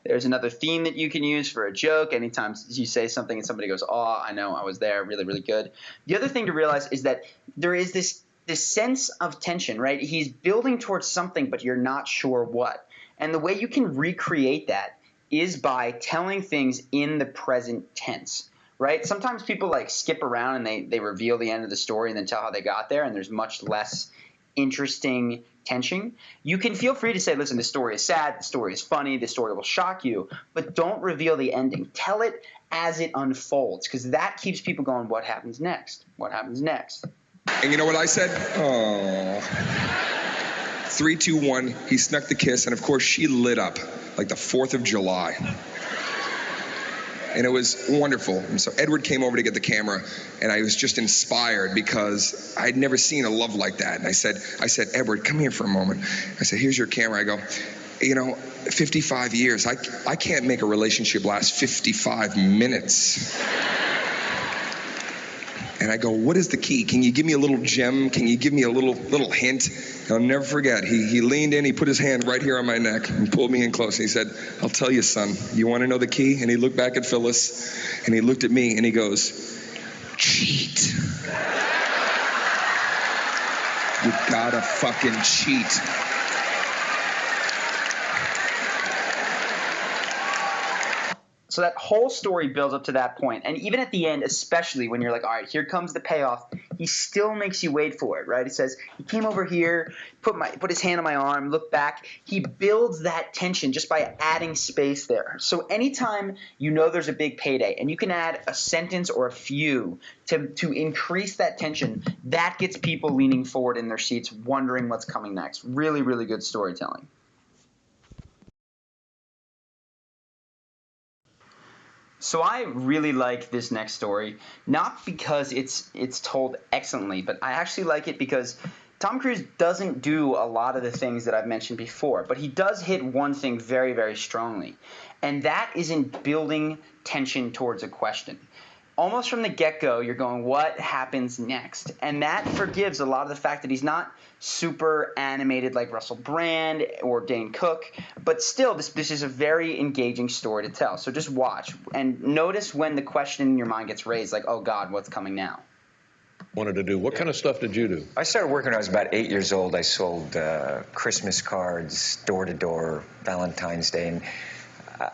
There's another theme that you can use for a joke. Anytime you say something and somebody goes, oh, I know, I was there, really, really good. The other thing to realize is that there is this sense of tension, right? He's building towards something, but you're not sure what. And the way you can recreate that is by telling things in the present tense, right? Sometimes people like skip around and they reveal the end of the story and then tell how they got there, and there's much less interesting tension. You can feel free to say, listen, this story is sad, the story is funny, the story will shock you, but don't reveal the ending. Tell it as it unfolds, because that keeps people going, what happens next? What happens next? And you know what I said? Oh. 3, 2, 1, he snuck the kiss, and of course she lit up like the 4th of July. And it was wonderful. And so Edward came over to get the camera, and I was just inspired because I'd never seen a love like that. And I said, Edward, come here for a moment. I said, here's your camera. I go, 55 years, I can't make a relationship last 55 minutes. And I go, what is the key? Can you give me a little gem? Can you give me a little hint? And I'll never forget. He leaned in, he put his hand right here on my neck and pulled me in close. And he said, I'll tell you, son, you want to know the key? And he looked back at Phyllis, and he looked at me, and he goes, cheat. You gotta fucking cheat. So that whole story builds up to that point. And even at the end, especially when you're like, all right, here comes the payoff, he still makes you wait for it, right? He says, he came over here, put his hand on my arm, looked back. He builds that tension just by adding space there. So anytime you know there's a big payday and you can add a sentence or a few to increase that tension, that gets people leaning forward in their seats, wondering what's coming next. Really, really good storytelling. So I really like this next story, not because it's told excellently, but I actually like it because Tom Cruise doesn't do a lot of the things that I've mentioned before, but he does hit one thing very, very strongly, and that is in building tension towards a question. Almost from the get-go, you're going, what happens next? And that forgives a lot of the fact that he's not super animated like Russell Brand or Dane Cook, but still, this is a very engaging story to tell. So just watch and notice when the question in your mind gets raised, like, oh, God, what's coming now? Wanted to do. What kind of stuff did you do? I started working when I was about 8 years old. I sold Christmas cards, door-to-door, Valentine's Day, and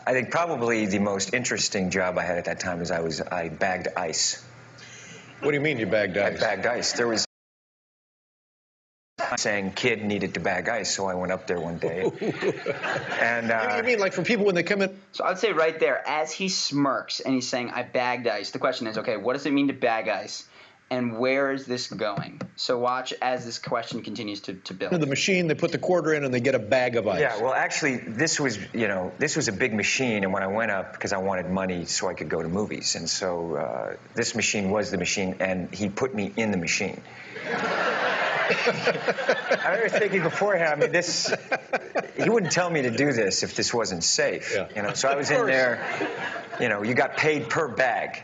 I think probably the most interesting job I had at that time was I bagged ice. What do you mean you bagged ice? I bagged ice. There was saying kid needed to bag ice, so I went up there one day. And you mean like for people when they come in? So I would say right there, as he smirks and he's saying, I bagged ice, the question is, okay, what does it mean to bag ice? And where is this going? So watch as this question continues to build. The machine, they put the quarter in and they get a bag of ice. Yeah, well, actually, this was a big machine, and when I went up, because I wanted money so I could go to movies, and so this machine was the machine, and he put me in the machine. I remember thinking beforehand, he wouldn't tell me to do this if this wasn't safe. Yeah. So I was in there, you got paid per bag.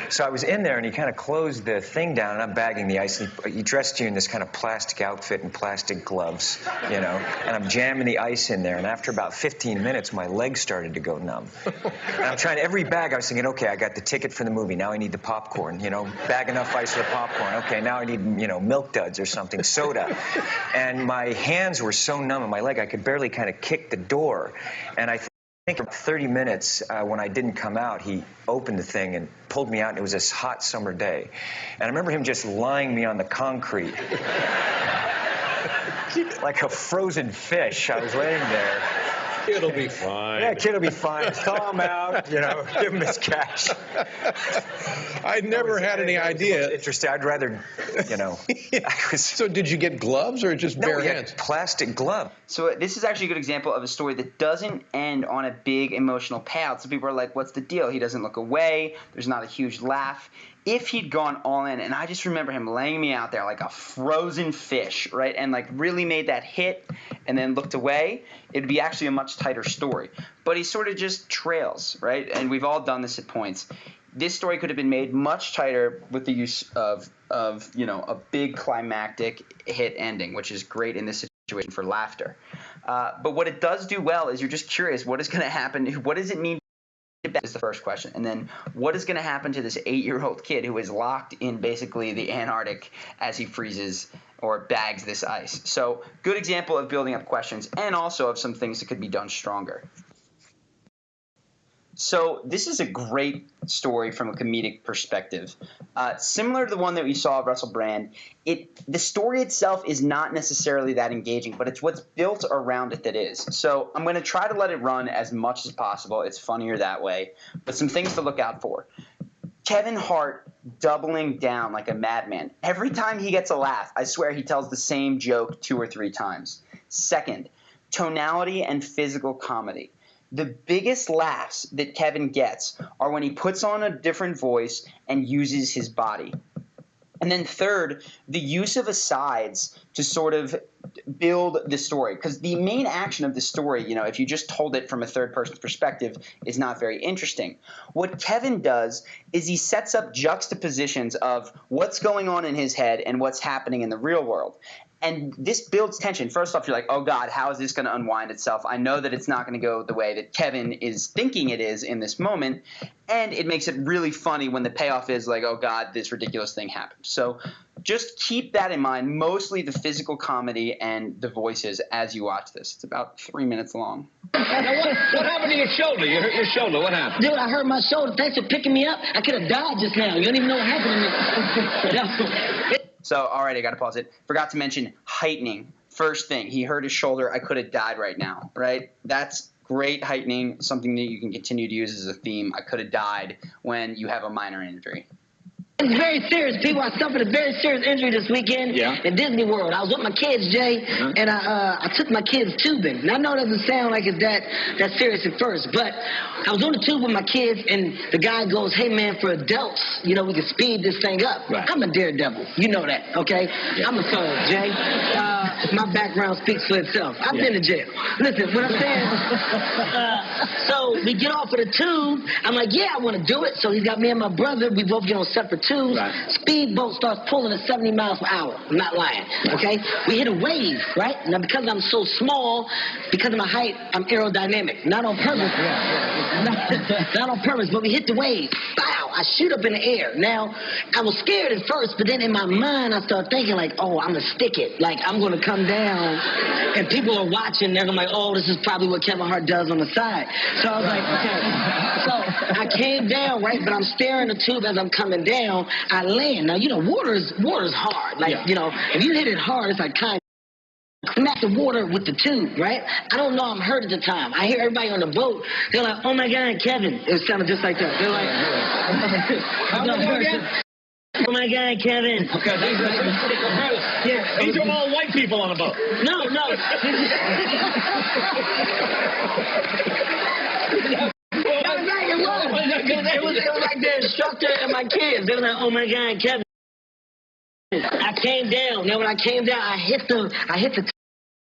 So I was in there, and he kind of closed the thing down, and I'm bagging the ice. He dressed you in this kind of plastic outfit and plastic gloves, and I'm jamming the ice in there. And after about 15 minutes, my legs started to go numb. And I'm trying every bag. I was thinking, okay, I got the ticket for the movie. Now I need the popcorn. Bag enough ice for the popcorn. Okay, now I need Milk Duds or something, soda. And my hands were so numb, and my leg, I could barely kind of kick the door. And I think for 30 minutes, when I didn't come out, he opened the thing and pulled me out, and it was this hot summer day. And I remember him just lying me on the concrete like a frozen fish. I was laying there. It'll be fine. Yeah, kid will be fine. Thaw him out, you know, give him his cash. I never had any idea. Interesting. I'd rather, you know. So did you get gloves or just bare we had hands? plastic glove. So this is actually a good example of a story that doesn't end on a big emotional payout. So people are like, what's the deal? He doesn't look away. There's not a huge laugh. If he'd gone all in, and I just remember him laying me out there like a frozen fish, right, and like really made that hit and then looked away, it'd be actually a much tighter story. But he sort of just trails, right, and we've all done this at points. This story could have been made much tighter with the use of you know, a big climactic hit ending, which is great in this situation for laughter. But what it does do well is you're just curious, what is going to happen? What does it mean? That is the first question. And then what is going to happen to this 8-year-old kid who is locked in basically the Antarctic as he freezes or bags this ice? So good example of building up questions and also of some things that could be done stronger. So this is a great story from a comedic perspective. Similar to the one that we saw of Russell Brand, the story itself is not necessarily that engaging, but it's what's built around it that is. So I'm going to try to let it run as much as possible. It's funnier that way. But some things to look out for. Kevin Hart doubling down like a madman. Every time he gets a laugh, I swear he tells the same joke 2 or 3 times. Second, tonality and physical comedy. The biggest laughs that Kevin gets are when he puts on a different voice and uses his body. And then third, the use of asides to sort of build the story. Because the main action of the story, you know, if you just told it from a third person's perspective, is not very interesting. What Kevin does is he sets up juxtapositions of what's going on in his head and what's happening in the real world. And this builds tension. First off, you're like, oh, God, how is this going to unwind itself? I know that it's not going to go the way that Kevin is thinking it is in this moment. And it makes it really funny when the payoff is like, oh, God, this ridiculous thing happened. So just keep that in mind, mostly the physical comedy and the voices as you watch this. It's about 3 minutes long. Now, what happened to your shoulder? You hurt your shoulder. What happened? Dude, I hurt my shoulder. Thanks for picking me up. I could have died just now. You don't even know what happened to me. So, all right, I got to pause it. Forgot to mention heightening. First thing, he hurt his shoulder. I could have died right now, right? That's great heightening, something that you can continue to use as a theme. I could have died when you have a minor injury. It's very serious, people. I suffered a very serious injury this weekend at Disney World. I was with my kids, Jay, and I took my kids tubing. Now, I know it doesn't sound like it's that serious at first, but I was on the tube with my kids, and the guy goes, hey, man, for adults, you know, we can speed this thing up. Right. I'm a daredevil. You know that, okay? Yeah. I'm a soul, Jay. My background speaks for itself. I've been to jail. Listen, what I'm saying, so we get off of the tube. I'm like, yeah, I want to do it. So he's got me and my brother. We both get on separate tubes. Right. Speedboat starts pulling at 70 miles per hour. I'm not lying, okay? We hit a wave, right? Now, because I'm so small, because of my height, I'm aerodynamic. Not on purpose. Not on purpose, but we hit the wave. Bow! I shoot up in the air. Now, I was scared at first, but then in my mind, I started thinking, like, oh, I'm going to stick it. Like, I'm going to come down, and people are watching, and I'm like, oh, this is probably what Kevin Hart does on the side. So I was like, okay. So I came down, right, but I'm staring the tube as I'm coming down. I land. Now, you know, water's hard. Like, you know, if you hit it hard, it's like kind of smack the water with the tube, right? I don't know I'm hurt at the time. I hear everybody on the boat. They're like, oh, my God, Kevin. It sounded just like that. They're like, oh, my God, Kevin. Okay, yeah. These are all white people on the boat. No. It was like the instructor and my kids. They were like, oh, my God, Kevin. I came down. Now, when I came down, I hit the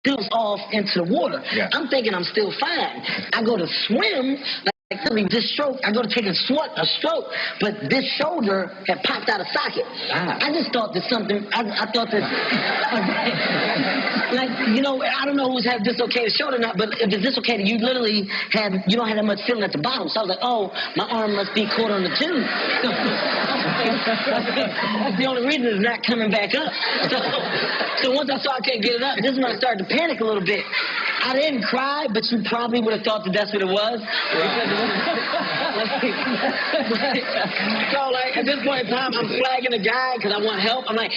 tubes off into the water. Yeah. I'm thinking I'm still fine. I go to swim. Like this stroke, I go to take a stroke, but this shoulder had popped out of socket. I just thought that something, I thought that, like, you know, I don't know who's had dislocated shoulder or not, but if it's dislocated, you don't have that much feeling at the bottom. So I was like, oh, my arm must be caught on the tube. That's the only reason it's not coming back up. So once I saw I couldn't get it up, this is when I started to panic a little bit. I didn't cry, but you probably would have thought that that's what it was. So, like, at this point in time, I'm flagging the guy because I want help. I'm like,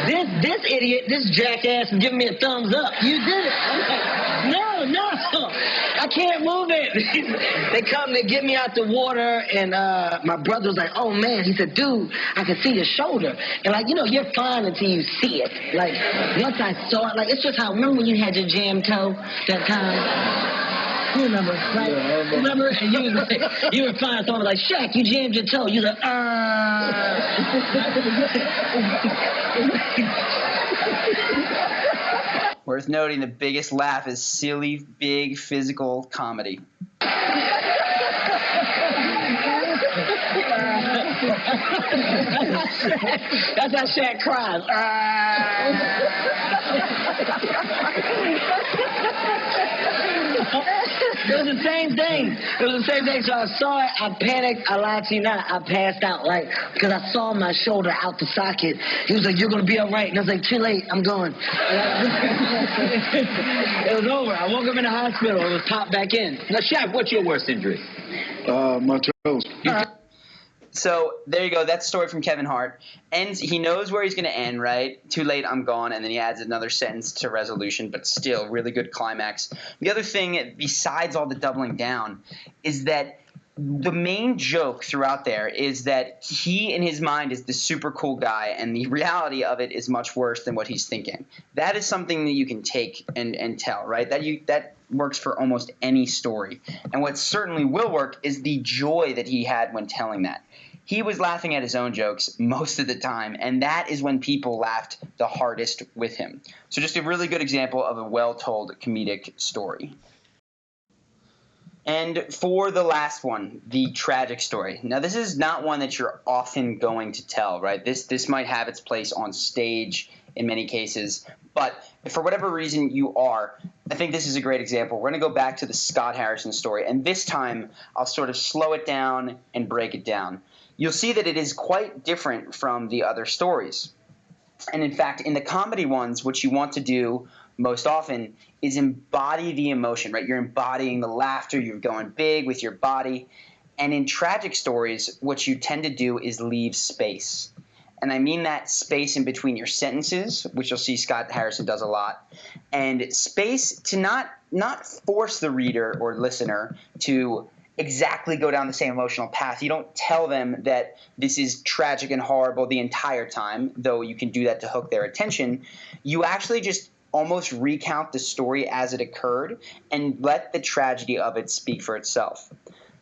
this idiot, this jackass is giving me a thumbs up. You did it. I'm like, I can't move it. They come, they get me out the water, and my brother was like, oh, man. He said, dude, I can see your shoulder. And, like, you know, you're fine until you see it. Like, once I saw it, like, it's just how, remember when you had your jam toe that time? You remember, right? Yeah, remember? And you was like, you were fine. Someone was like, Shaq, you jammed your toe. You was like, Worth noting, the biggest laugh is silly, big, physical comedy. That's how Shaq cries. It was the same thing. It was the same thing. So I saw it. I panicked. I lied to you not. I passed out, right? Because I saw my shoulder out the socket. He was like, you're going to be all right. And I was like, too late. I'm going. It was over. I woke up in the hospital. It was popped back in. Now, Shaq, what's your worst injury? My toes. So there you go. That's a story from Kevin Hart. And he knows where he's going to end, right? Too late, I'm gone. And then he adds another sentence to resolution, but still really good climax. The other thing, besides all the doubling down, is that the main joke throughout there is that he, in his mind, is the super cool guy, and the reality of it is much worse than what he's thinking. That is something that you can take and tell, right? That works for almost any story. And what certainly will work is the joy that he had when telling that. He was laughing at his own jokes most of the time, and that is when people laughed the hardest with him. So just a really good example of a well-told comedic story. And for the last one, the tragic story. Now, this is not one that you're often going to tell, right? This might have its place on stage in many cases, but for whatever reason you are, I think this is a great example. We're going to go back to the Scott Harrison story, and this time I'll sort of slow it down and break it down. You'll see that it is quite different from the other stories. And in fact, in the comedy ones, what you want to do most often is embody the emotion, right? You're embodying the laughter, you're going big with your body. And in tragic stories, what you tend to do is leave space. And I mean that space in between your sentences, which you'll see Scott Harrison does a lot, and space to not force the reader or listener to exactly go down the same emotional path. You don't tell them that this is tragic and horrible the entire time, though you can do that to hook their attention. You actually just almost recount the story as it occurred and let the tragedy of it speak for itself.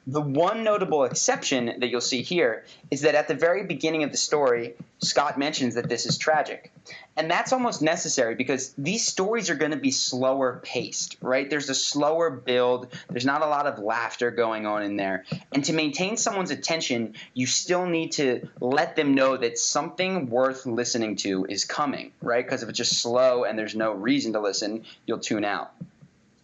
The one notable exception that you'll see here is that at the very beginning of the story, Scott mentions that this is tragic. And that's almost necessary because these stories are going to be slower paced, right? There's a slower build. There's not a lot of laughter going on in there. And to maintain someone's attention, you still need to let them know that something worth listening to is coming, right? Because if it's just slow and there's no reason to listen, you'll tune out.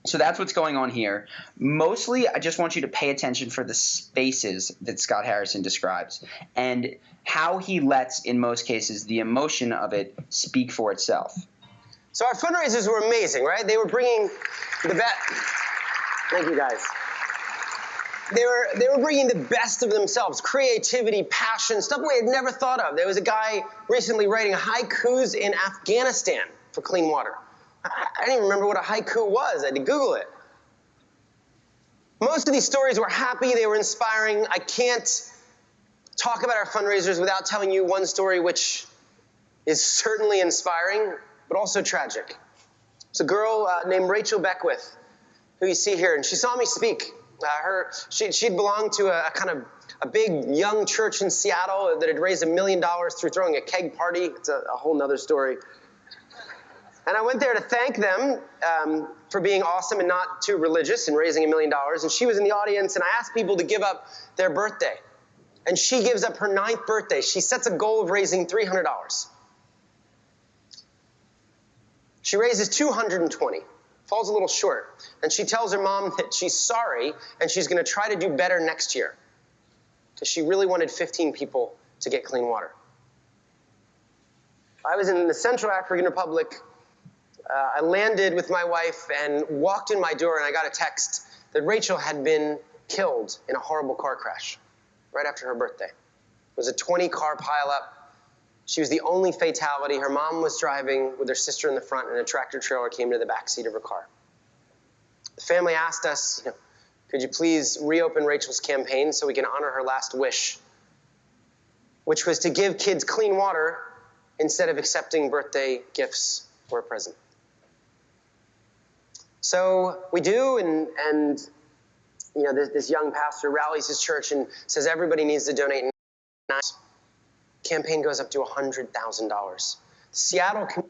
So that's what's going on here. Mostly, I just want you to pay attention for the spaces that Scott Harrison describes and how he lets, in most cases, the emotion of it speak for itself. So our fundraisers were amazing, right? They were bringing the best. Thank you, guys. They were bringing the best of themselves, creativity, passion, stuff we had never thought of. There was a guy recently writing haikus in Afghanistan for clean water. I didn't even remember what a haiku was. I had to Google it. Most of these stories were happy. They were inspiring. I can't talk about our fundraisers without telling you one story which is certainly inspiring, but also tragic. It's a girl named Rachel Beckwith, who you see here, and she saw me speak. She'd belonged to a big young church in Seattle that had raised $1 million through throwing a keg party. It's a whole nother story. And I went there to thank them for being awesome and not too religious and raising $1 million. And she was in the audience, and I asked people to give up their birthday. And she gives up her 9th birthday. She sets a goal of raising $300. She raises $220, falls a little short. And she tells her mom that she's sorry and she's going to try to do better next year. Because she really wanted 15 people to get clean water. I was in the Central African Republic. I landed with my wife and walked in my door, and I got a text that Rachel had been killed in a horrible car crash right after her birthday. It was a 20-car pileup. She was the only fatality. Her mom was driving with her sister in the front, and a tractor trailer came into the back seat of her car. The family asked us, could you please reopen Rachel's campaign so we can honor her last wish, which was to give kids clean water instead of accepting birthday gifts or a present. So we do, and this young pastor rallies his church and says everybody needs to donate. Campaign goes up to $100,000. Seattle. I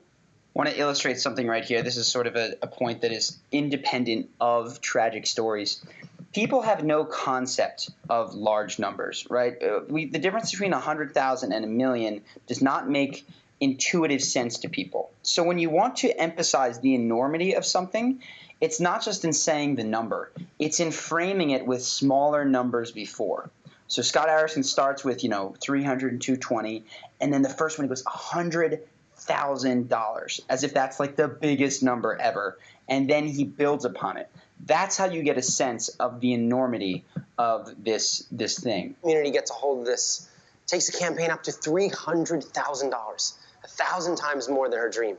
want to illustrate something right here. This is sort of a point that is independent of tragic stories. People have no concept of large numbers, right? The difference between 100,000 and 1 million does not make intuitive sense to people. So when you want to emphasize the enormity of something, it's not just in saying the number. It's in framing it with smaller numbers before. So Scott Harrison starts with, 300 and 220, and then the first one he goes $100,000, as if that's like the biggest number ever, and then he builds upon it. That's how you get a sense of the enormity of this thing. Community gets a hold of this, takes the campaign up to $300,000, 1,000 times more than her dream.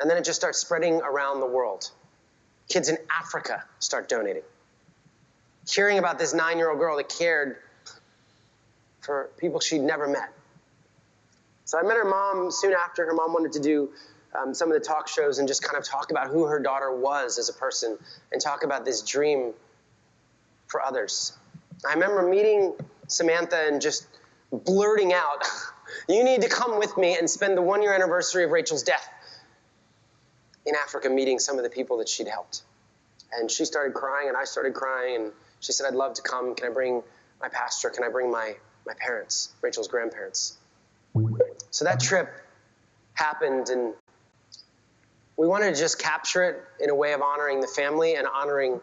And then it just starts spreading around the world. Kids in Africa start donating. Hearing about this 9-year-old girl that cared for people she'd never met. So I met her mom soon after. Her mom wanted to do some of the talk shows and just kind of talk about who her daughter was as a person and talk about this dream for others. I remember meeting Samantha and just blurting out, you need to come with me and spend the 1-year anniversary of Rachel's death in Africa meeting some of the people that she'd helped. And she started crying and I started crying and she said, I'd love to come. Can I bring my pastor? Can I bring my parents, Rachel's grandparents? So that trip happened and we wanted to just capture it in a way of honoring the family and honoring.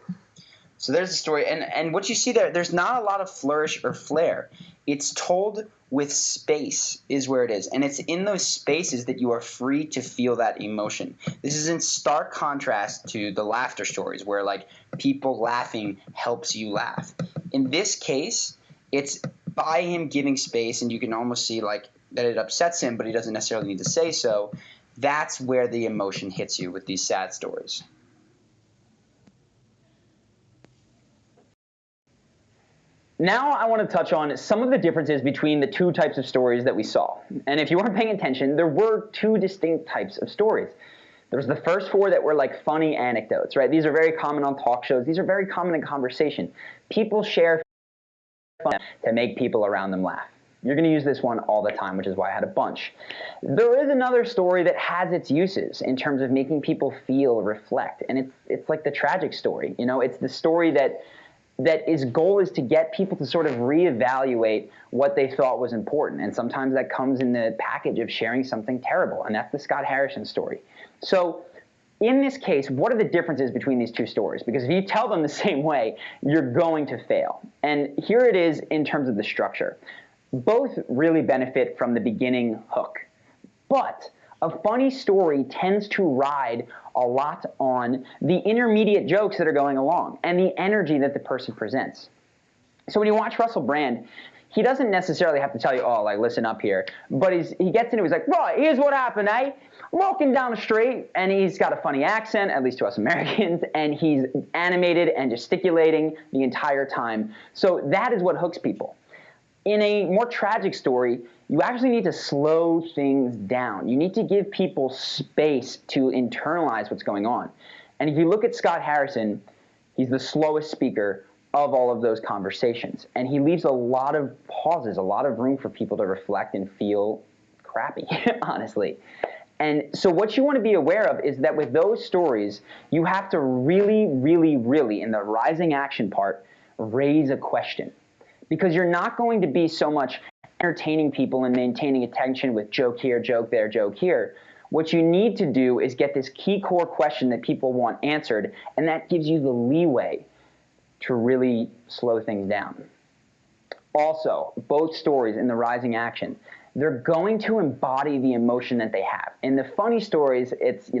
So there's the story. And what you see there's not a lot of flourish or flair. It's told with space is where it is. And it's in those spaces that you are free to feel that emotion. This is in stark contrast to the laughter stories where like people laughing helps you laugh. In this case, it's by him giving space, and you can almost see like that it upsets him, but he doesn't necessarily need to say so. That's where the emotion hits you with these sad stories. Now I want to touch on some of the differences between the two types of stories that we saw. And if you weren't paying attention, there were two distinct types of stories. There was the first 4 that were like funny anecdotes, right? These are very common on talk shows. These are very common in conversation. People share fun to make people around them laugh. You're going to use this one all the time, which is why I had a bunch. There is another story that has its uses in terms of making people feel, reflect, and it's like the tragic story. It's the story that its goal is to get people to sort of reevaluate what they thought was important, and sometimes that comes in the package of sharing something terrible, and that's the Scott Harrison story. So in this case, what are the differences between these two stories? Because if you tell them the same way, you're going to fail. And here it is in terms of the structure. Both really benefit from the beginning hook. But a funny story tends to ride a lot on the intermediate jokes that are going along and the energy that the person presents. So when you watch Russell Brand, he doesn't necessarily have to tell you, oh, like, listen up here. But he gets into it, he's like, right, here's what happened, eh? Walking down the street, and he's got a funny accent, at least to us Americans, and he's animated and gesticulating the entire time. So that is what hooks people. In a more tragic story, you actually need to slow things down. You need to give people space to internalize what's going on. And if you look at Scott Harrison, he's the slowest speaker of all of those conversations. And he leaves a lot of pauses, a lot of room for people to reflect and feel crappy, honestly. And so what you want to be aware of is that with those stories, you have to really, really, really, in the rising action part, raise a question. Because you're not going to be so much entertaining people and maintaining attention with joke here, joke there, joke here. What you need to do is get this key core question that people want answered, and that gives you the leeway to really slow things down. Also, both stories in the rising action, they're going to embody the emotion that they have. In the funny stories, it's,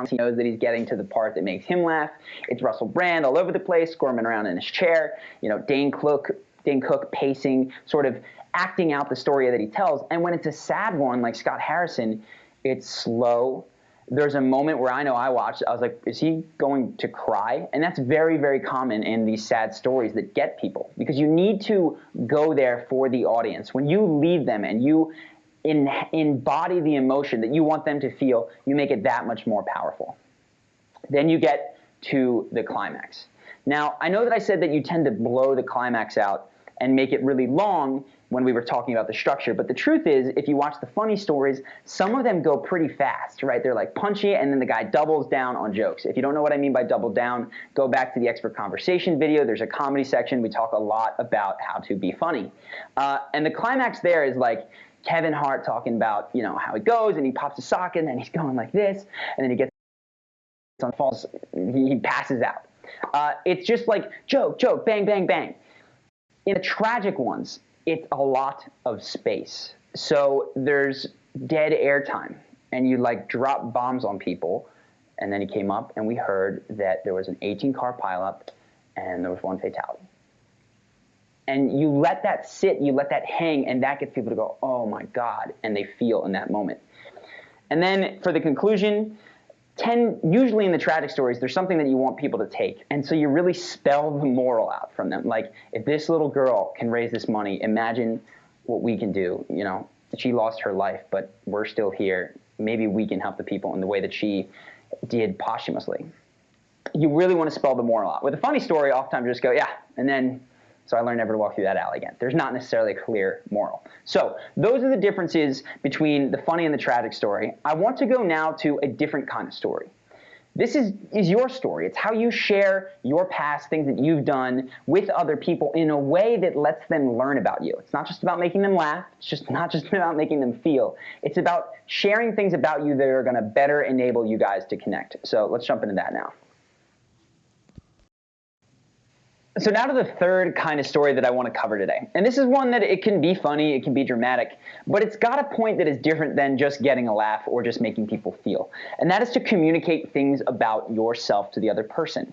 he knows that he's getting to the part that makes him laugh. It's Russell Brand all over the place, squirming around in his chair. Dane Cook pacing, sort of acting out the story that he tells. And when it's a sad one like Scott Harrison, it's slow there's a moment where I know I watched, I was like, is he going to cry? And that's very, very common in these sad stories that get people, because you need to go there for the audience. When you leave them and you embody the emotion that you want them to feel, you make it that much more powerful. Then you get to the climax. Now, I know that I said that you tend to blow the climax out and make it really long when we were talking about the structure, but the truth is, if you watch the funny stories, some of them go pretty fast, right? They're like punchy, and then the guy doubles down on jokes. If you don't know what I mean by double down, go back to the Expert Conversation video. There's a comedy section. We talk a lot about how to be funny. And the climax there is like Kevin Hart talking about, you know, how it goes, and he pops a socket, and then he's going like this, and then he gets on falls, he passes out. It's just like joke, joke, bang, bang, bang. In the tragic ones, it's a lot of space. So there's dead air time, and you like drop bombs on people, and then he came up, and we heard that there was an 18-car pileup, and there was one fatality. And you let that sit, you let that hang, and that gets people to go, oh my God, and they feel in that moment. And then for the conclusion, usually in the tragic stories, there's something that you want people to take. And so you really spell the moral out from them. Like, if this little girl can raise this money, imagine what we can do. You know, she lost her life, but we're still here. Maybe we can help the people in the way that she did posthumously. You really want to spell the moral out. With a funny story, oftentimes you just go, yeah, and then, so I learned never to walk through that alley again. There's not necessarily a clear moral. So those are the differences between the funny and the tragic story. I want to go now to a different kind of story. This is your story. It's how you share your past, things that you've done with other people in a way that lets them learn about you. It's not just about making them laugh. It's just not just about making them feel. It's about sharing things about you that are going to better enable you guys to connect. So let's jump into that now. So now to the third kind of story that I want to cover today. And this is one that it can be funny, it can be dramatic, but it's got a point that is different than just getting a laugh or just making people feel. And that is to communicate things about yourself to the other person.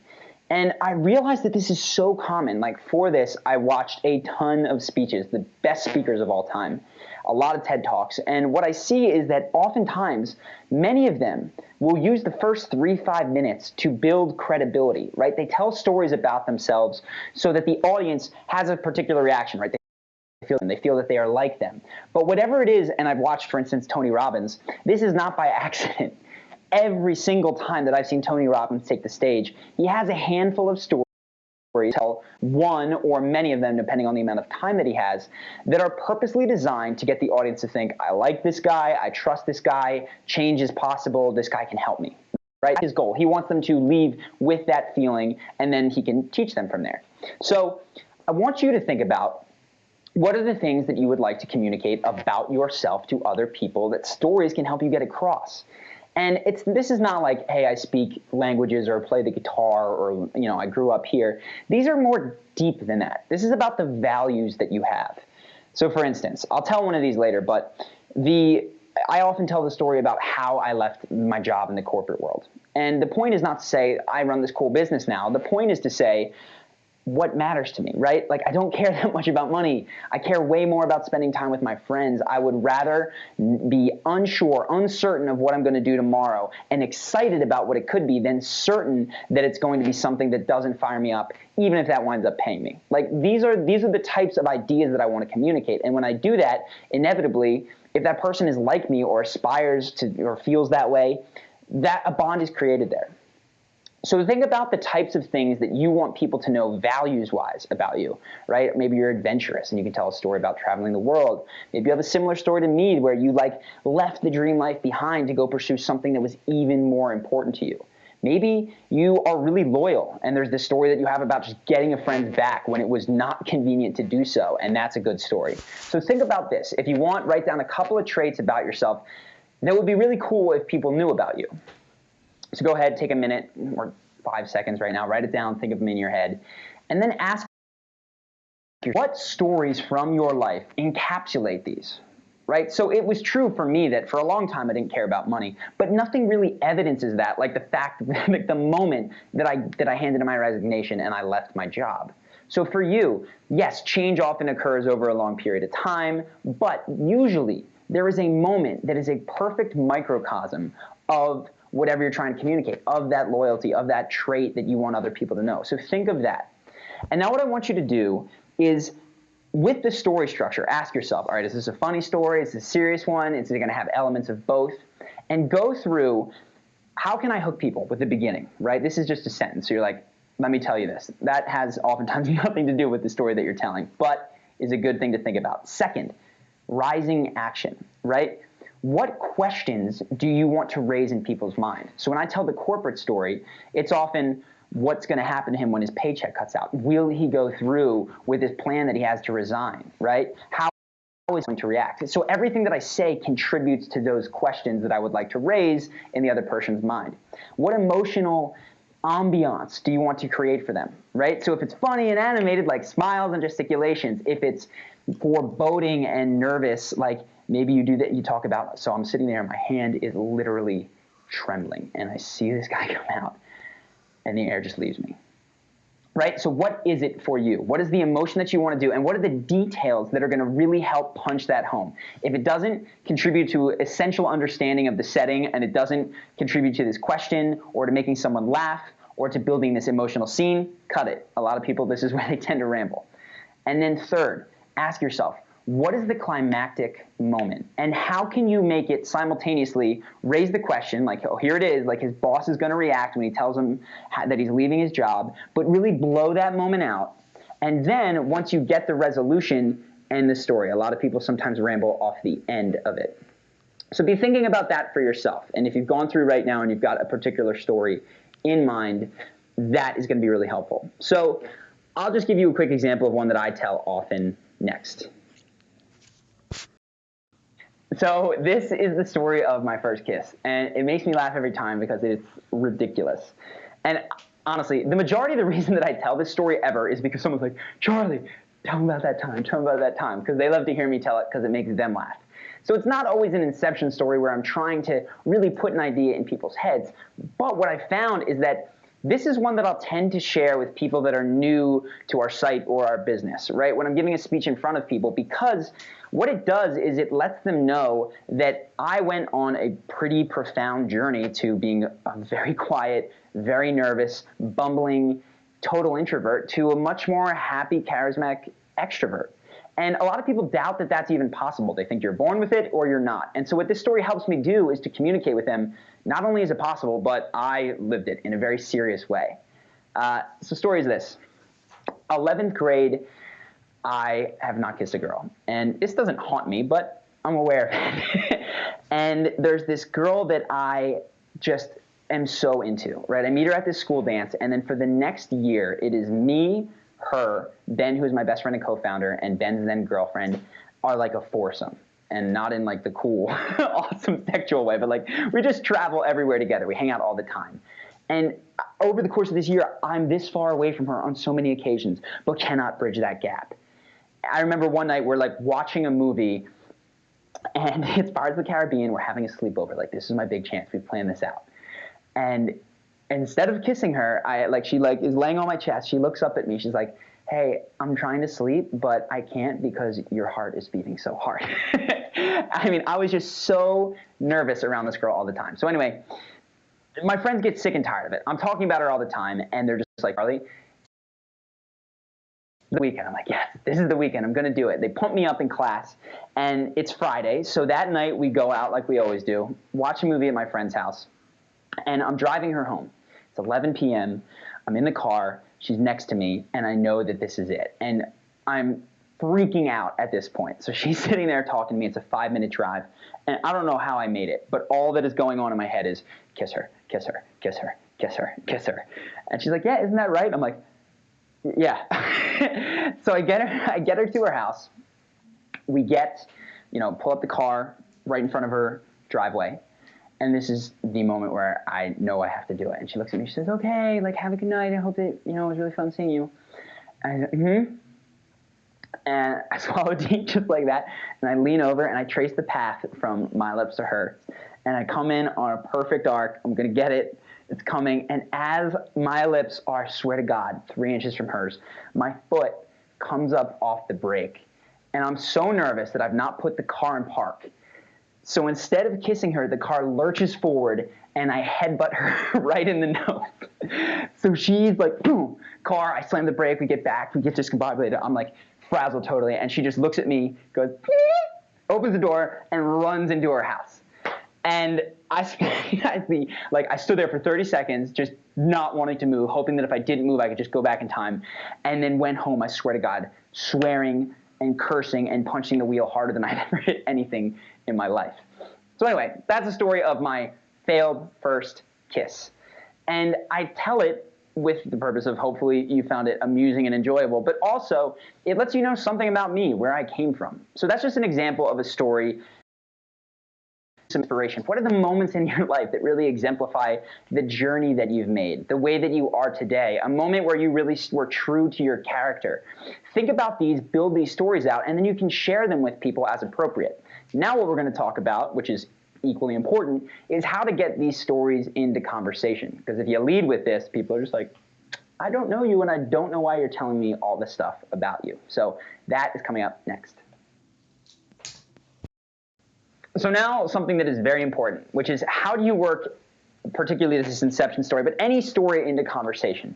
And I realized that this is so common. Like, for this, I watched a ton of speeches, the best speakers of all time, a lot of TED Talks. And what I see is that oftentimes, many of them will use the first 3-5 minutes to build credibility, right? They tell stories about themselves so that the audience has a particular reaction, right? They feel that they are like them. But whatever it is, and I've watched, for instance, Tony Robbins, this is not by accident. Every single time that I've seen Tony Robbins take the stage, he has a handful of stories, tell one or many of them, depending on the amount of time that he has, that are purposely designed to get the audience to think, I like this guy, I trust this guy, change is possible, this guy can help me. Right? His goal. He wants them to leave with that feeling, and then he can teach them from there. So I want you to think about, what are the things that you would like to communicate about yourself to other people that stories can help you get across? And this is not like, hey, I speak languages or play the guitar or, you know, I grew up here. These are more deep than that. This is about the values that you have. So for instance, I'll tell one of these later, but I often tell the story about how I left my job in the corporate world. And the point is not to say I run this cool business now. The point is to say, what matters to me, right? Like, I don't care that much about money. I care way more about spending time with my friends. I would rather be unsure, uncertain of what I'm going to do tomorrow and excited about what it could be than certain that it's going to be something that doesn't fire me up, even if that winds up paying me. Like, these are the types of ideas that I want to communicate. And when I do that, inevitably, if that person is like me or aspires to or feels that way, that a bond is created there. So think about the types of things that you want people to know values-wise about you, right? Maybe you're adventurous and you can tell a story about traveling the world. Maybe you have a similar story to me where you left the dream life behind to go pursue something that was even more important to you. Maybe you are really loyal and there's this story that you have about just getting a friend back when it was not convenient to do so, and that's a good story. So think about this. If you want, write down a couple of traits about yourself that would be really cool if people knew about you. So go ahead, take a minute or 5 seconds right now, write it down, think of them in your head, and then ask what stories from your life encapsulate these, right? So it was true for me that for a long time I didn't care about money, but nothing really evidences that, like the fact that like the moment that I handed in my resignation and I left my job. So for you, yes, change often occurs over a long period of time, but usually there is a moment that is a perfect microcosm of whatever you're trying to communicate, of that loyalty, of that trait that you want other people to know. So think of that. And now what I want you to do is, with the story structure, ask yourself, all right, is this a funny story? Is this a serious one? Is it going to have elements of both? And go through, how can I hook people with the beginning, right? This is just a sentence. So you're like, let me tell you this. That has oftentimes nothing to do with the story that you're telling, but is a good thing to think about. Second, rising action, right? What questions do you want to raise in people's mind? So when I tell the corporate story, it's often, what's going to happen to him when his paycheck cuts out? Will he go through with his plan that he has to resign, right? How is he going to react? So everything that I say contributes to those questions that I would like to raise in the other person's mind. What emotional ambiance do you want to create for them, right? So if it's funny and animated, like smiles and gesticulations, if it's foreboding and nervous, like maybe you do that, you talk about, so I'm sitting there and my hand is literally trembling and I see this guy come out and the air just leaves me, right? So what is it for you? What is the emotion that you want to do? And what are the details that are going to really help punch that home? If it doesn't contribute to essential understanding of the setting, and it doesn't contribute to this question or to making someone laugh or to building this emotional scene, cut it. A lot of people, this is where they tend to ramble. And then third, ask yourself, what is the climactic moment? And how can you make it simultaneously raise the question, like, oh, here it is, like his boss is going to react when he tells him that he's leaving his job, but really blow that moment out. And then once you get the resolution, end the story. A lot of people sometimes ramble off the end of it. So be thinking about that for yourself. And if you've gone through right now and you've got a particular story in mind, that is going to be really helpful. So I'll just give you a quick example of one that I tell often next. So this is the story of my first kiss, and it makes me laugh every time because it's ridiculous. And honestly, the majority of the reason that I tell this story ever is because someone's like, Charlie, tell them about that time, because they love to hear me tell it because it makes them laugh. So it's not always an inception story where I'm trying to really put an idea in people's heads, but what I found is that this is one that I'll tend to share with people that are new to our site or our business, right? When I'm giving a speech in front of people, because what it does is it lets them know that I went on a pretty profound journey to being a very quiet, very nervous, bumbling, total introvert to a much more happy, charismatic extrovert. And a lot of people doubt that that's even possible. They think you're born with it or you're not. And so what this story helps me do is to communicate with them, not only is it possible, but I lived it in a very serious way. So the story is this. 11th grade, I have not kissed a girl. And this doesn't haunt me, but I'm aware of it. And there's this girl that I just am so into, right? I meet her at this school dance, and then for the next year, it is me, her, Ben, who is my best friend and co-founder, and Ben's then girlfriend are like a foursome. And not in like the cool, awesome sexual way, but like we just travel everywhere together. We hang out all the time. And over the course of this year, I'm this far away from her on so many occasions, but cannot bridge that gap. I remember one night we're like watching a movie, and it's Pirates of the Caribbean. We're having a sleepover. Like, this is my big chance. We've planned this out. And instead of kissing her, she is laying on my chest. She looks up at me. She's like, hey, I'm trying to sleep, but I can't because your heart is beating so hard. I mean, I was just so nervous around this girl all the time. So anyway, my friends get sick and tired of it. I'm talking about her all the time, and they're just like, Charlie, the weekend. I'm like, yes, this is the weekend. I'm going to do it. They pump me up in class, and it's Friday. So that night we go out like we always do, watch a movie at my friend's house, and I'm driving her home. It's 11 p.m. I'm in the car. She's next to me, and I know that this is it. And I'm freaking out at this point. So she's sitting there talking to me. It's a 5-minute drive, and I don't know how I made it, but all that is going on in my head is kiss her, kiss her, kiss her, kiss her, kiss her. And she's like, yeah, isn't that right? I'm like, yeah. So I get her to her house. We pull up the car right in front of her driveway. And this is the moment where I know I have to do it. And she looks at me, she says, okay, like, have a good night. I hope that, it was really fun seeing you. And I said, And I swallow deep just like that. And I lean over and I trace the path from my lips to hers. And I come in on a perfect arc. I'm going to get it. It's coming. And as my lips are, I swear to God, 3 inches from hers, my foot comes up off the brake. And I'm so nervous that I've not put the car in park. So instead of kissing her, the car lurches forward and I headbutt her right in the nose. So she's like, boom, car, I slam the brake, we get back, we get discombobulated. I'm like frazzled totally, and she just looks at me, goes, opens the door, and runs into her house. And I stood there for 30 seconds, just not wanting to move, hoping that if I didn't move, I could just go back in time, and then went home, I swear to God, swearing and cursing and punching the wheel harder than I'd ever hit anything in my life. So anyway, that's the story of my failed first kiss. And I tell it with the purpose of hopefully you found it amusing and enjoyable, but also it lets you know something about me, where I came from. So that's just an example of a story, some inspiration. What are the moments in your life that really exemplify the journey that you've made, the way that you are today, a moment where you really were true to your character? Think about these, build these stories out, and then you can share them with people as appropriate. Now what we're going to talk about, which is equally important, is how to get these stories into conversation. Because if you lead with this, people are just like, I don't know you and I don't know why you're telling me all this stuff about you. So that is coming up next. So now something that is very important, which is how do you work, particularly this Inception story, but any story into conversation.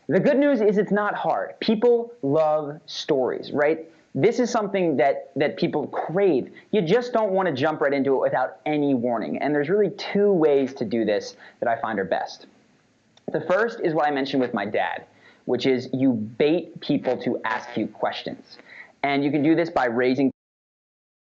The good news is it's not hard. People love stories, right? This is something that people crave. You just don't want to jump right into it without any warning. And there's really two ways to do this that I find are best. The first is what I mentioned with my dad, which is you bait people to ask you questions. And you can do this by raising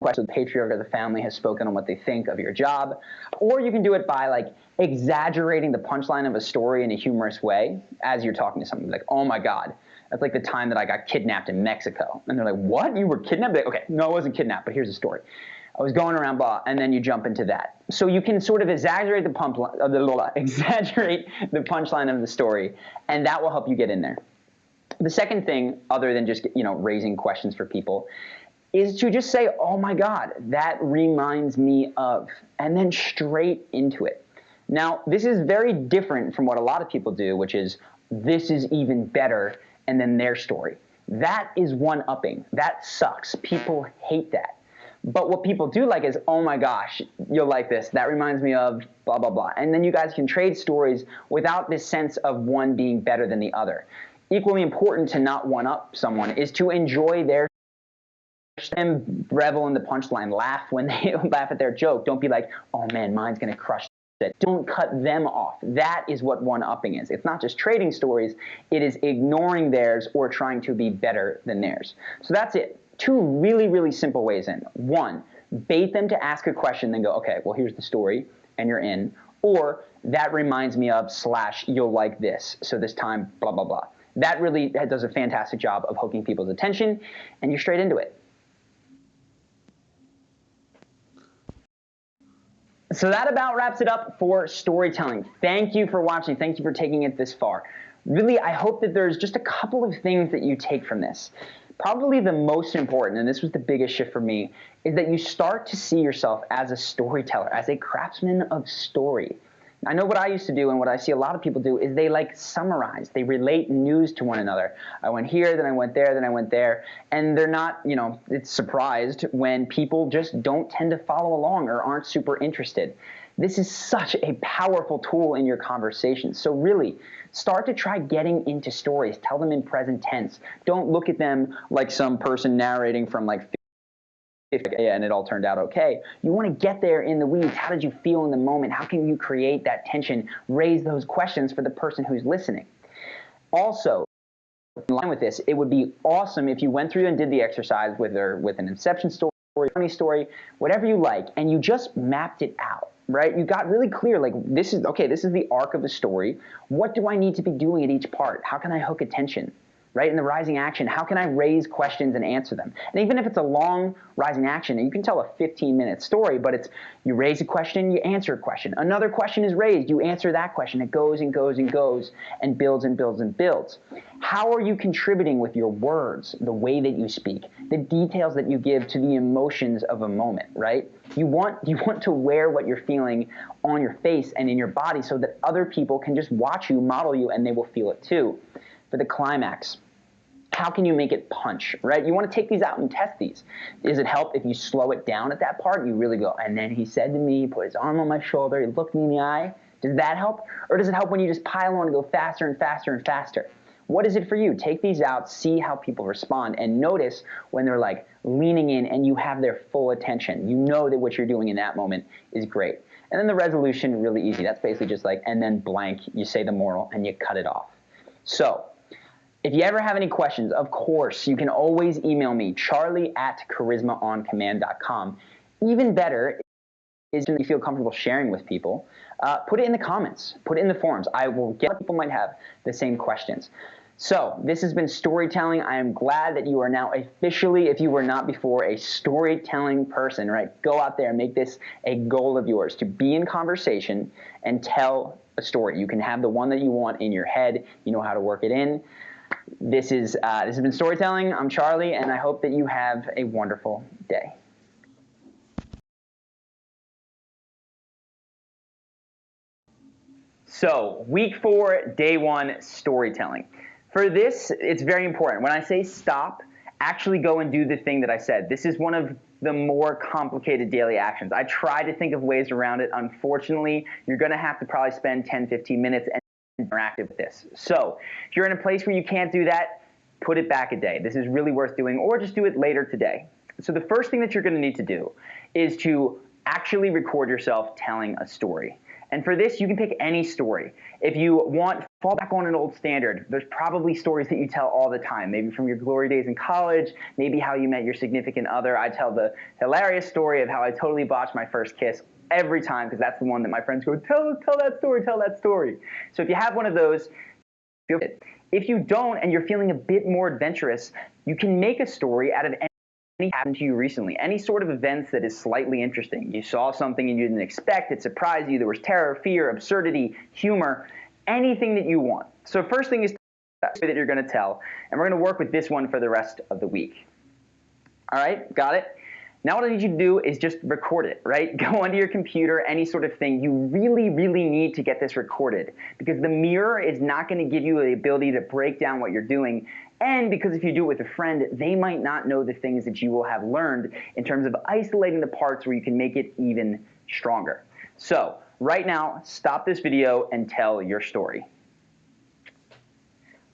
questions. The patriarch of the family has spoken on what they think of your job. Or you can do it by like exaggerating the punchline of a story in a humorous way as you're talking to someone. Like, oh my God, that's like the time that I got kidnapped in Mexico. And they're like, what? You were kidnapped? Like, okay, no, I wasn't kidnapped, but here's the story. I was going around, blah, and then you jump into that. So you can sort of exaggerate the punchline of the story, and that will help you get in there. The second thing, other than just raising questions for people, is to just say, oh my God, that reminds me of, and then straight into it. Now, this is very different from what a lot of people do, which is, this is even better, and then their story. That is one-upping. That sucks. People hate that. But what people do like is, oh my gosh, you'll like this. That reminds me of blah, blah, blah. And then you guys can trade stories without this sense of one being better than the other. Equally important to not one-up someone is to enjoy their them revel in the punchline, laugh when they laugh at their joke. Don't be like, oh man, mine's going to crush it. Don't cut them off. That is what one-upping is. It's not just trading stories. It is ignoring theirs or trying to be better than theirs. So that's it. Two really, really simple ways in. One, bait them to ask a question, then go, okay, well, here's the story, and you're in. Or that reminds me of / you'll like this. So this time, blah, blah, blah. That really does a fantastic job of hooking people's attention, and you're straight into it. So that about wraps it up for storytelling. Thank you for watching. Thank you for taking it this far. Really, I hope that there's just a couple of things that you take from this. Probably the most important, and this was the biggest shift for me, is that you start to see yourself as a storyteller, as a craftsman of story. I know what I used to do and what I see a lot of people do is they like summarize. They relate news to one another. I went here, then I went there, then I went there. And they're not, it's surprised when people just don't tend to follow along or aren't super interested. This is such a powerful tool in your conversation. So really, start to try getting into stories. Tell them in present tense. Don't look at them like some person narrating from like and it all turned out okay. You want to get there in the weeds. How did you feel in the moment? How can you create that tension? Raise those questions for the person who's listening. Also, in line with this, it would be awesome if you went through and did the exercise with an Inception story, funny story, whatever you like, and you just mapped it out. Right? You got really clear, like, this is the arc of the story. What do I need to be doing at each part? How can I hook attention? Right? In the rising action, how can I raise questions and answer them? And even if it's a long rising action, you can tell a 15-minute story, but it's you raise a question, you answer a question. Another question is raised, you answer that question. It goes and goes and goes and builds and builds and builds. How are you contributing with your words, the way that you speak, the details that you give to the emotions of a moment, right? You want to wear what you're feeling on your face and in your body so that other people can just watch you, model you, and they will feel it too. For the climax, how can you make it punch, right? You want to take these out and test these. Does it help if you slow it down at that part? You really go, and then he said to me, he put his arm on my shoulder, he looked me in the eye. Does that help? Or does it help when you just pile on and go faster and faster and faster? What is it for you? Take these out, see how people respond, and notice when they're like leaning in and you have their full attention. You know that what you're doing in that moment is great. And then the resolution, really easy. That's basically just like, and then blank, you say the moral and you cut it off. So if you ever have any questions, of course, you can always email me, charlie@charismaoncommand.com. Even better is if you feel comfortable sharing with people, put it in the comments, put it in the forums. I will get people might have the same questions. So this has been Storytelling. I am glad that you are now officially, if you were not before, a storytelling person, right? Go out there and make this a goal of yours, to be in conversation and tell a story. You can have the one that you want in your head. You know how to work it in. This has been Storytelling. I'm Charlie, and I hope that you have a wonderful day. So week 4, day 1, storytelling. For this, it's very important. When I say stop, actually go and do the thing that I said. This is one of the more complicated daily actions. I try to think of ways around it. Unfortunately, you're going to have to probably spend 10, 15 minutes and interact with this. So if you're in a place where you can't do that, put it back a day. This is really worth doing, or just do it later today. So the first thing that you're going to need to do is to actually record yourself telling a story. And for this, you can pick any story. If you want, fall back on an old standard. There's probably stories that you tell all the time, maybe from your glory days in college, maybe how you met your significant other. I tell the hilarious story of how I totally botched my first kiss every time, because that's the one that my friends go, tell that story, tell that story. So if you have one of those, feel it. If you don't, and you're feeling a bit more adventurous, you can make a story out of anything happened to you recently, any sort of events that is slightly interesting. You saw something and you didn't expect, it surprised you, there was terror, fear, absurdity, humor, anything that you want. So first thing is that you're going to tell, and we're going to work with this one for the rest of the week. All right, got it? Now what I need you to do is just record it, right? Go onto your computer, any sort of thing. You really, really need to get this recorded, because the mirror is not going to give you the ability to break down what you're doing. And because if you do it with a friend, they might not know the things that you will have learned in terms of isolating the parts where you can make it even stronger. So right now, stop this video and tell your story.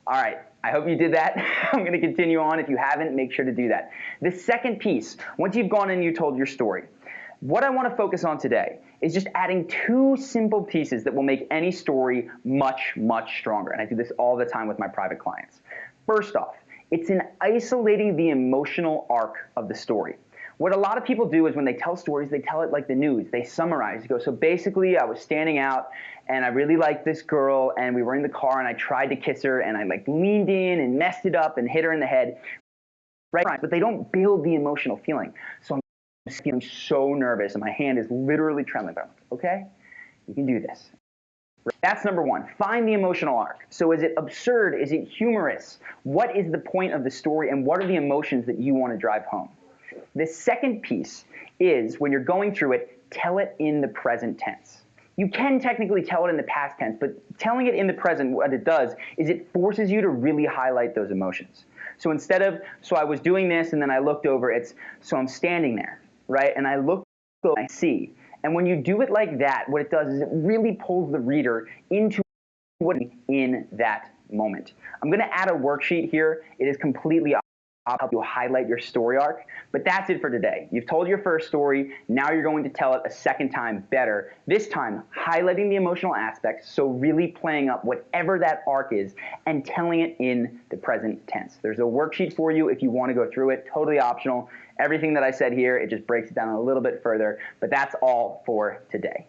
All right, I hope you did that. I'm going to continue on. If you haven't, make sure to do that. The second piece, once you've gone and you told your story, what I want to focus on today is just adding 2 simple pieces that will make any story much, much stronger. And I do this all the time with my private clients. First off, it's in isolating the emotional arc of the story. What a lot of people do is when they tell stories, they tell it like the news. They summarize. You go, so basically I was standing out and I really liked this girl and we were in the car and I tried to kiss her and I like leaned in and messed it up and hit her in the head. Right? But they don't build the emotional feeling. So I'm feeling so nervous and my hand is literally trembling. But I'm like, okay, you can do this. That's number 1. Find the emotional arc. So is it absurd? Is it humorous? What is the point of the story and what are the emotions that you want to drive home? The second piece is when you're going through it, tell it in the present tense. You can technically tell it in the past tense, but telling it in the present, what it does is it forces you to really highlight those emotions. So instead of, so I was doing this and then I looked over, it's, so I'm standing there, right? And I look over and I see. And when you do it like that, what it does is it really pulls the reader into what in that moment. I'm going to add a worksheet here. It is completely I'll help you highlight your story arc. But that's it for today. You've told your first story. Now you're going to tell it a second time better. This time, highlighting the emotional aspects, so really playing up whatever that arc is and telling it in the present tense. There's a worksheet for you if you want to go through it. Totally optional. Everything that I said here, it just breaks it down a little bit further. But that's all for today.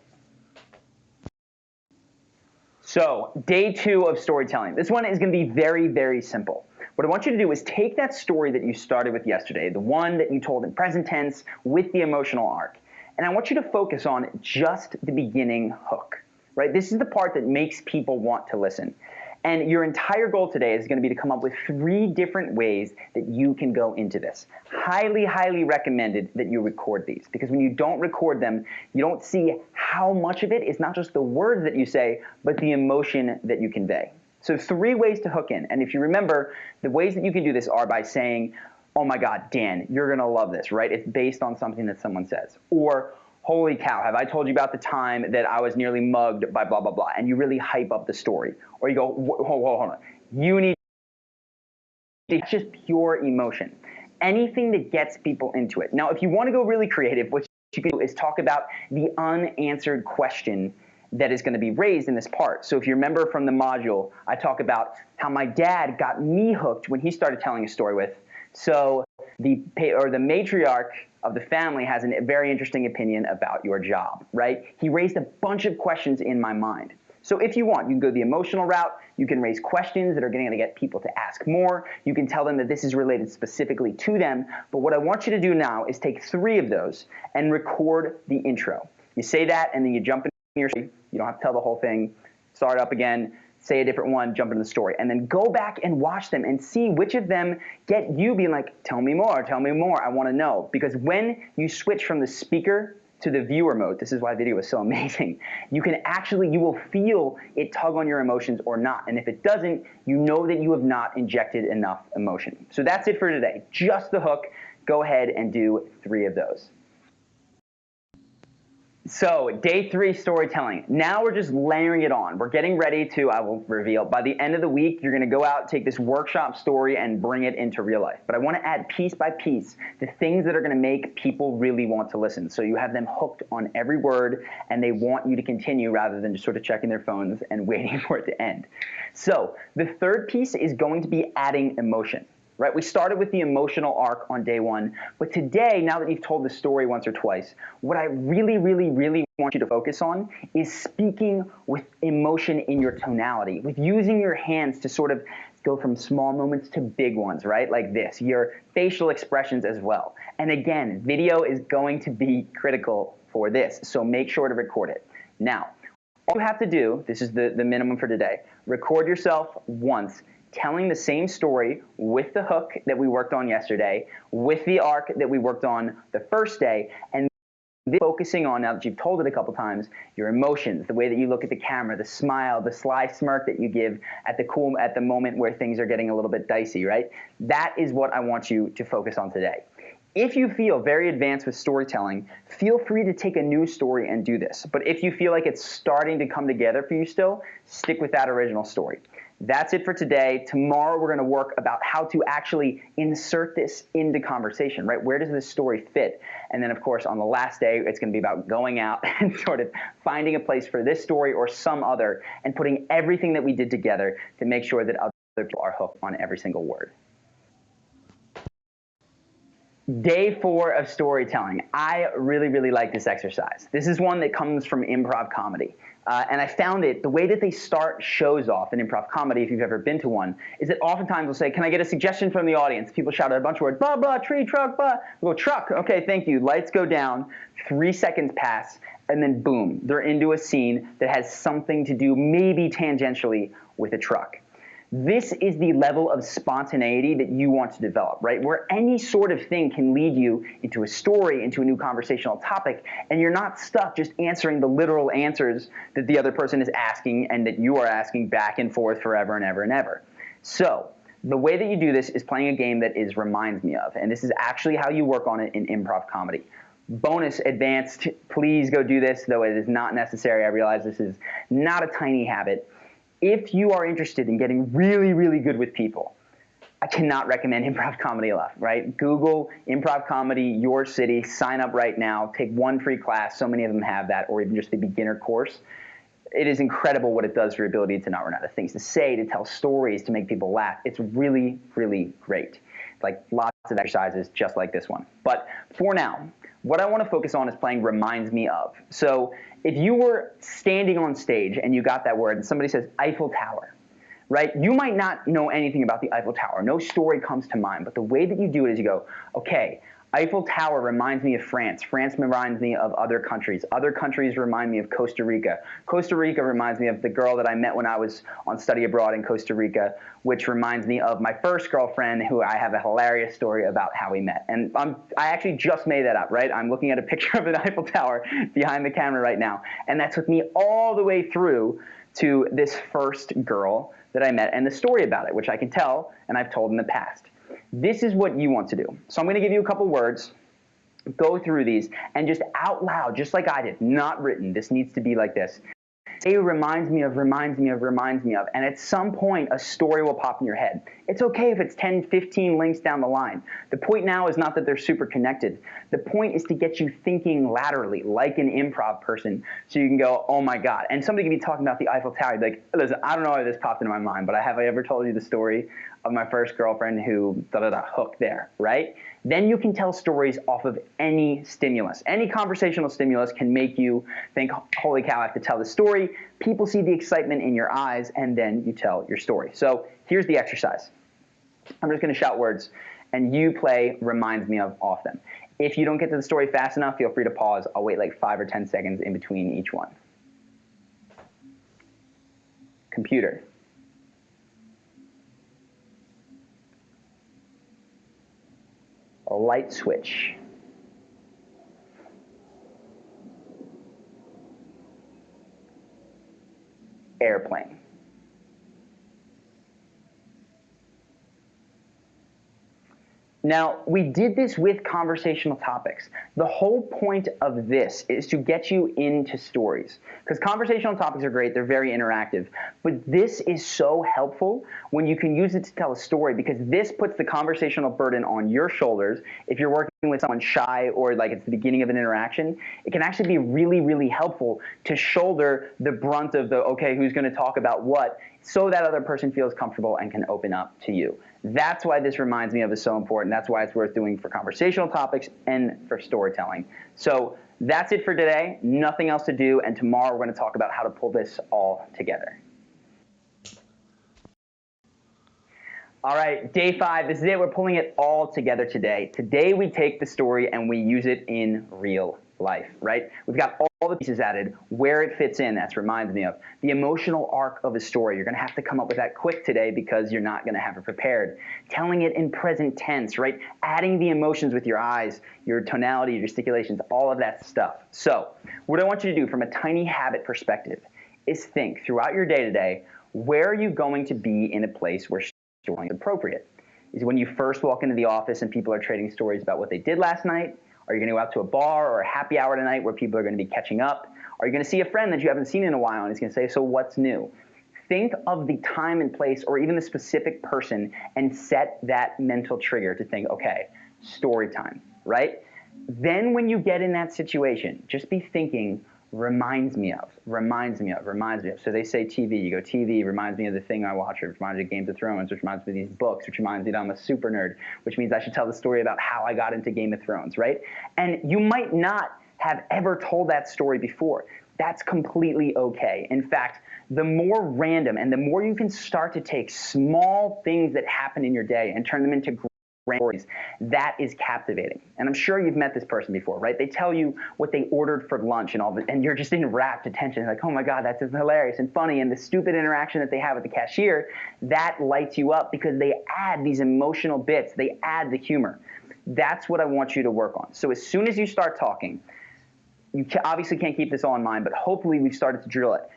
So, day 2 of storytelling. This one is going to be very, very simple. What I want you to do is take that story that you started with yesterday, the one that you told in present tense with the emotional arc, and I want you to focus on just the beginning hook, right? This is the part that makes people want to listen. And your entire goal today is going to be to come up with 3 different ways that you can go into this. Highly, highly recommended that you record these, because when you don't record them, you don't see how much of it is not just the words that you say, but the emotion that you convey. So 3 ways to hook in. And if you remember, the ways that you can do this are by saying, oh my God, Dan, you're going to love this, right? It's based on something that someone says. Or, holy cow, have I told you about the time that I was nearly mugged by blah, blah, blah, and you really hype up the story. Or you go, hold on, you need, it's just pure emotion. Anything that gets people into it. Now, if you want to go really creative, what you can do is talk about the unanswered question that is going to be raised in this part. So if you remember from the module, I talk about how my dad got me hooked when he started telling a story with. So the matriarch of the family has a very interesting opinion about your job, right? He raised a bunch of questions in my mind. So if you want, you can go the emotional route. You can raise questions that are going to get people to ask more. You can tell them that this is related specifically to them. But what I want you to do now is take 3 of those and record the intro. You say that, and then you jump in your story. You don't have to tell the whole thing. Start up again. Say a different one, jump into the story, and then go back and watch them and see which of them get you being like, tell me more, I want to know. Because when you switch from the speaker to the viewer mode, this is why video is so amazing, you will feel it tug on your emotions or not. And if it doesn't, you know that you have not injected enough emotion. So that's it for today. Just the hook. Go ahead and do 3 of those. So day 3, storytelling. Now we're just layering it on. We're getting ready to, I will reveal, by the end of the week, you're going to go out, take this workshop story and bring it into real life. But I want to add piece by piece the things that are going to make people really want to listen. So you have them hooked on every word and they want you to continue rather than just sort of checking their phones and waiting for it to end. So the 3rd piece is going to be adding emotion. Right? We started with the emotional arc on day 1, but today, now that you've told the story once or twice, what I really, really, really want you to focus on is speaking with emotion in your tonality, with using your hands to sort of go from small moments to big ones, right? Like this, your facial expressions as well. And again, video is going to be critical for this, so make sure to record it. Now, all you have to do, this is the minimum for today, record yourself once, telling the same story with the hook that we worked on yesterday, with the arc that we worked on the first day, and focusing on, now that you've told it a couple times, your emotions, the way that you look at the camera, the smile, the sly smirk that you give at the moment where things are getting a little bit dicey, right? That is what I want you to focus on today. If you feel very advanced with storytelling, feel free to take a new story and do this. But if you feel like it's starting to come together for you still, stick with that original story. That's it for today. Tomorrow we're going to work about how to actually insert this into conversation, right? Where does this story fit? And then, of course, on the last day, it's going to be about going out and sort of finding a place for this story or some other and putting everything that we did together to make sure that other people are hooked on every single word. Day 4 of storytelling. I really, really like this exercise. This is one that comes from improv comedy. And I found it, the way that they start shows off in improv comedy, if you've ever been to one, is that oftentimes they'll say, can I get a suggestion from the audience? People shout out a bunch of words, blah, blah, tree, truck, blah. We'll go, truck, okay, thank you. Lights go down, 3 seconds pass, and then boom, they're into a scene that has something to do, maybe tangentially, with a truck. This is the level of spontaneity that you want to develop, right? Where any sort of thing can lead you into a story, into a new conversational topic, and you're not stuck just answering the literal answers that the other person is asking and that you are asking back and forth forever and ever and ever. So the way that you do this is playing a game that reminds me of, and this is actually how you work on it in improv comedy. Bonus advanced, please go do this, though it is not necessary. I realize this is not a tiny habit. If you are interested in getting really, really good with people, I cannot recommend improv comedy enough, right? Google improv comedy, your city, sign up right now, take 1 free class. So many of them have that, or even just the beginner course. It is incredible what it does for your ability to not run out of things to say, to tell stories, to make people laugh. It's really, really great. Like lots of exercises just like this one. But for now, what I want to focus on is playing reminds me of. So if you were standing on stage and you got that word and somebody says Eiffel Tower, right? You might not know anything about the Eiffel Tower. No story comes to mind. But the way that you do it is you go, okay, Eiffel Tower reminds me of France. France reminds me of other countries. Other countries remind me of Costa Rica. Costa Rica reminds me of the girl that I met when I was on study abroad in Costa Rica, which reminds me of my first girlfriend, who I have a hilarious story about how we met. And I actually just made that up, right? I'm looking at a picture of an Eiffel Tower behind the camera right now. And that took me all the way through to this first girl that I met and the story about it, which I can tell and I've told in the past. This is what you want to do. So I'm going to give you a couple words. go through these and just out loud, just like I did, not written. This needs to be like this. Say reminds me of, reminds me of, reminds me of, and at some point a story will pop in your head. It's okay if it's 10, 15 links down the line. The point now is not that they're super connected. The point is to get you thinking laterally, like an improv person, so you can go, oh my God. And somebody can be talking about the Eiffel Tower, you'd be like, listen, I don't know why this popped into my mind, but have I ever told you the story of my first girlfriend who hook there, right? Then you can tell stories off of any stimulus. Any conversational stimulus can make you think, holy cow, I have to tell this story. People see the excitement in your eyes, and then you tell your story. So here's the exercise. I'm just going to shout words, and you play reminds me of off them. If you don't get to the story fast enough, feel free to pause. I'll wait like 5 or 10 seconds in between each one. Computer. A light switch. Airplane. Now, we did this with conversational topics. The whole point of this is to get you into stories, because conversational topics are great. They're very interactive. But this is so helpful when you can use it to tell a story, because this puts the conversational burden on your shoulders. If you're working with someone shy or like it's the beginning of an interaction, it can actually be really, really helpful to shoulder the brunt of the, okay, who's going to talk about what, so that other person feels comfortable and can open up to you. That's why this reminds me of is so important. That's why it's worth doing for conversational topics and for storytelling. So that's it for today. Nothing else to do. And tomorrow we're going to talk about how to pull this all together. All right, day 5. This is it. We're pulling it all together today. Today we take the story and we use it in real life, right? We've got all the pieces added, where it fits in, that's reminds me of. The emotional arc of a story. You're going to have to come up with that quick today because you're not going to have it prepared. Telling it in present tense, right? Adding the emotions with your eyes, your tonality, your gesticulations, all of that stuff. So what I want you to do from a tiny habit perspective is think throughout your day-to-day, where are you going to be in a place where storytelling is appropriate? Is it when you first walk into the office and people are trading stories about what they did last night? Are you going to go out to a bar or a happy hour tonight where people are going to be catching up? Are you going to see a friend that you haven't seen in a while and he's going to say, so what's new? Think of the time and place or even the specific person and set that mental trigger to think, okay, story time, right? Then when you get in that situation, just be thinking, reminds me of, reminds me of, reminds me of. So they say TV, you go TV, reminds me of the thing I watch, which reminds me of Game of Thrones, which reminds me of these books, which reminds me that I'm a super nerd, which means I should tell the story about how I got into Game of Thrones, right? And you might not have ever told that story before. That's completely okay. In fact, the more random and the more you can start to take small things that happen in your day and turn them into stories, that is captivating. And I'm sure you've met this person before, right? They tell you what they ordered for lunch and all that, and you're just in rapt attention, like, oh my God, that's hilarious and funny. And the stupid interaction that they have with the cashier, that lights you up because they add these emotional bits. They add the humor. That's what I want you to work on. So as soon as you start talking, you obviously can't keep this all in mind, but hopefully we've started to drill it.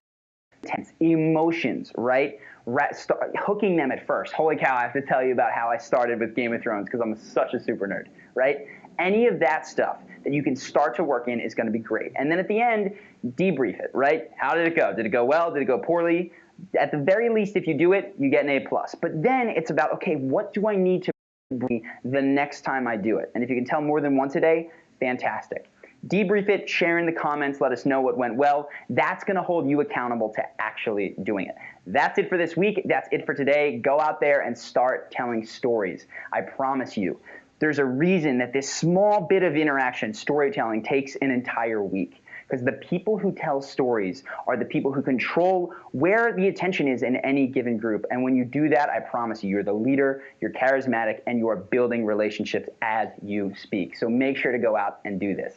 Tense emotions, right? Hooking them at first. Holy cow, I have to tell you about how I started with Game of Thrones because I'm such a super nerd, right? Any of that stuff that you can start to work in is going to be great. And then at the end, debrief it, right? How did it go? Did it go well? Did it go poorly? At the very least, if you do it, you get an A+. But then it's about, okay, what do I need to bring the next time I do it? And if you can tell more than once a day, fantastic. Debrief it, share in the comments, let us know what went well. That's going to hold you accountable to actually doing it. That's it for this week. That's it for today. Go out there and start telling stories. I promise you, there's a reason that this small bit of interaction, storytelling, takes an entire week. Because the people who tell stories are the people who control where the attention is in any given group. And when you do that, I promise you, you're the leader, you're charismatic, and you are building relationships as you speak. So make sure to go out and do this.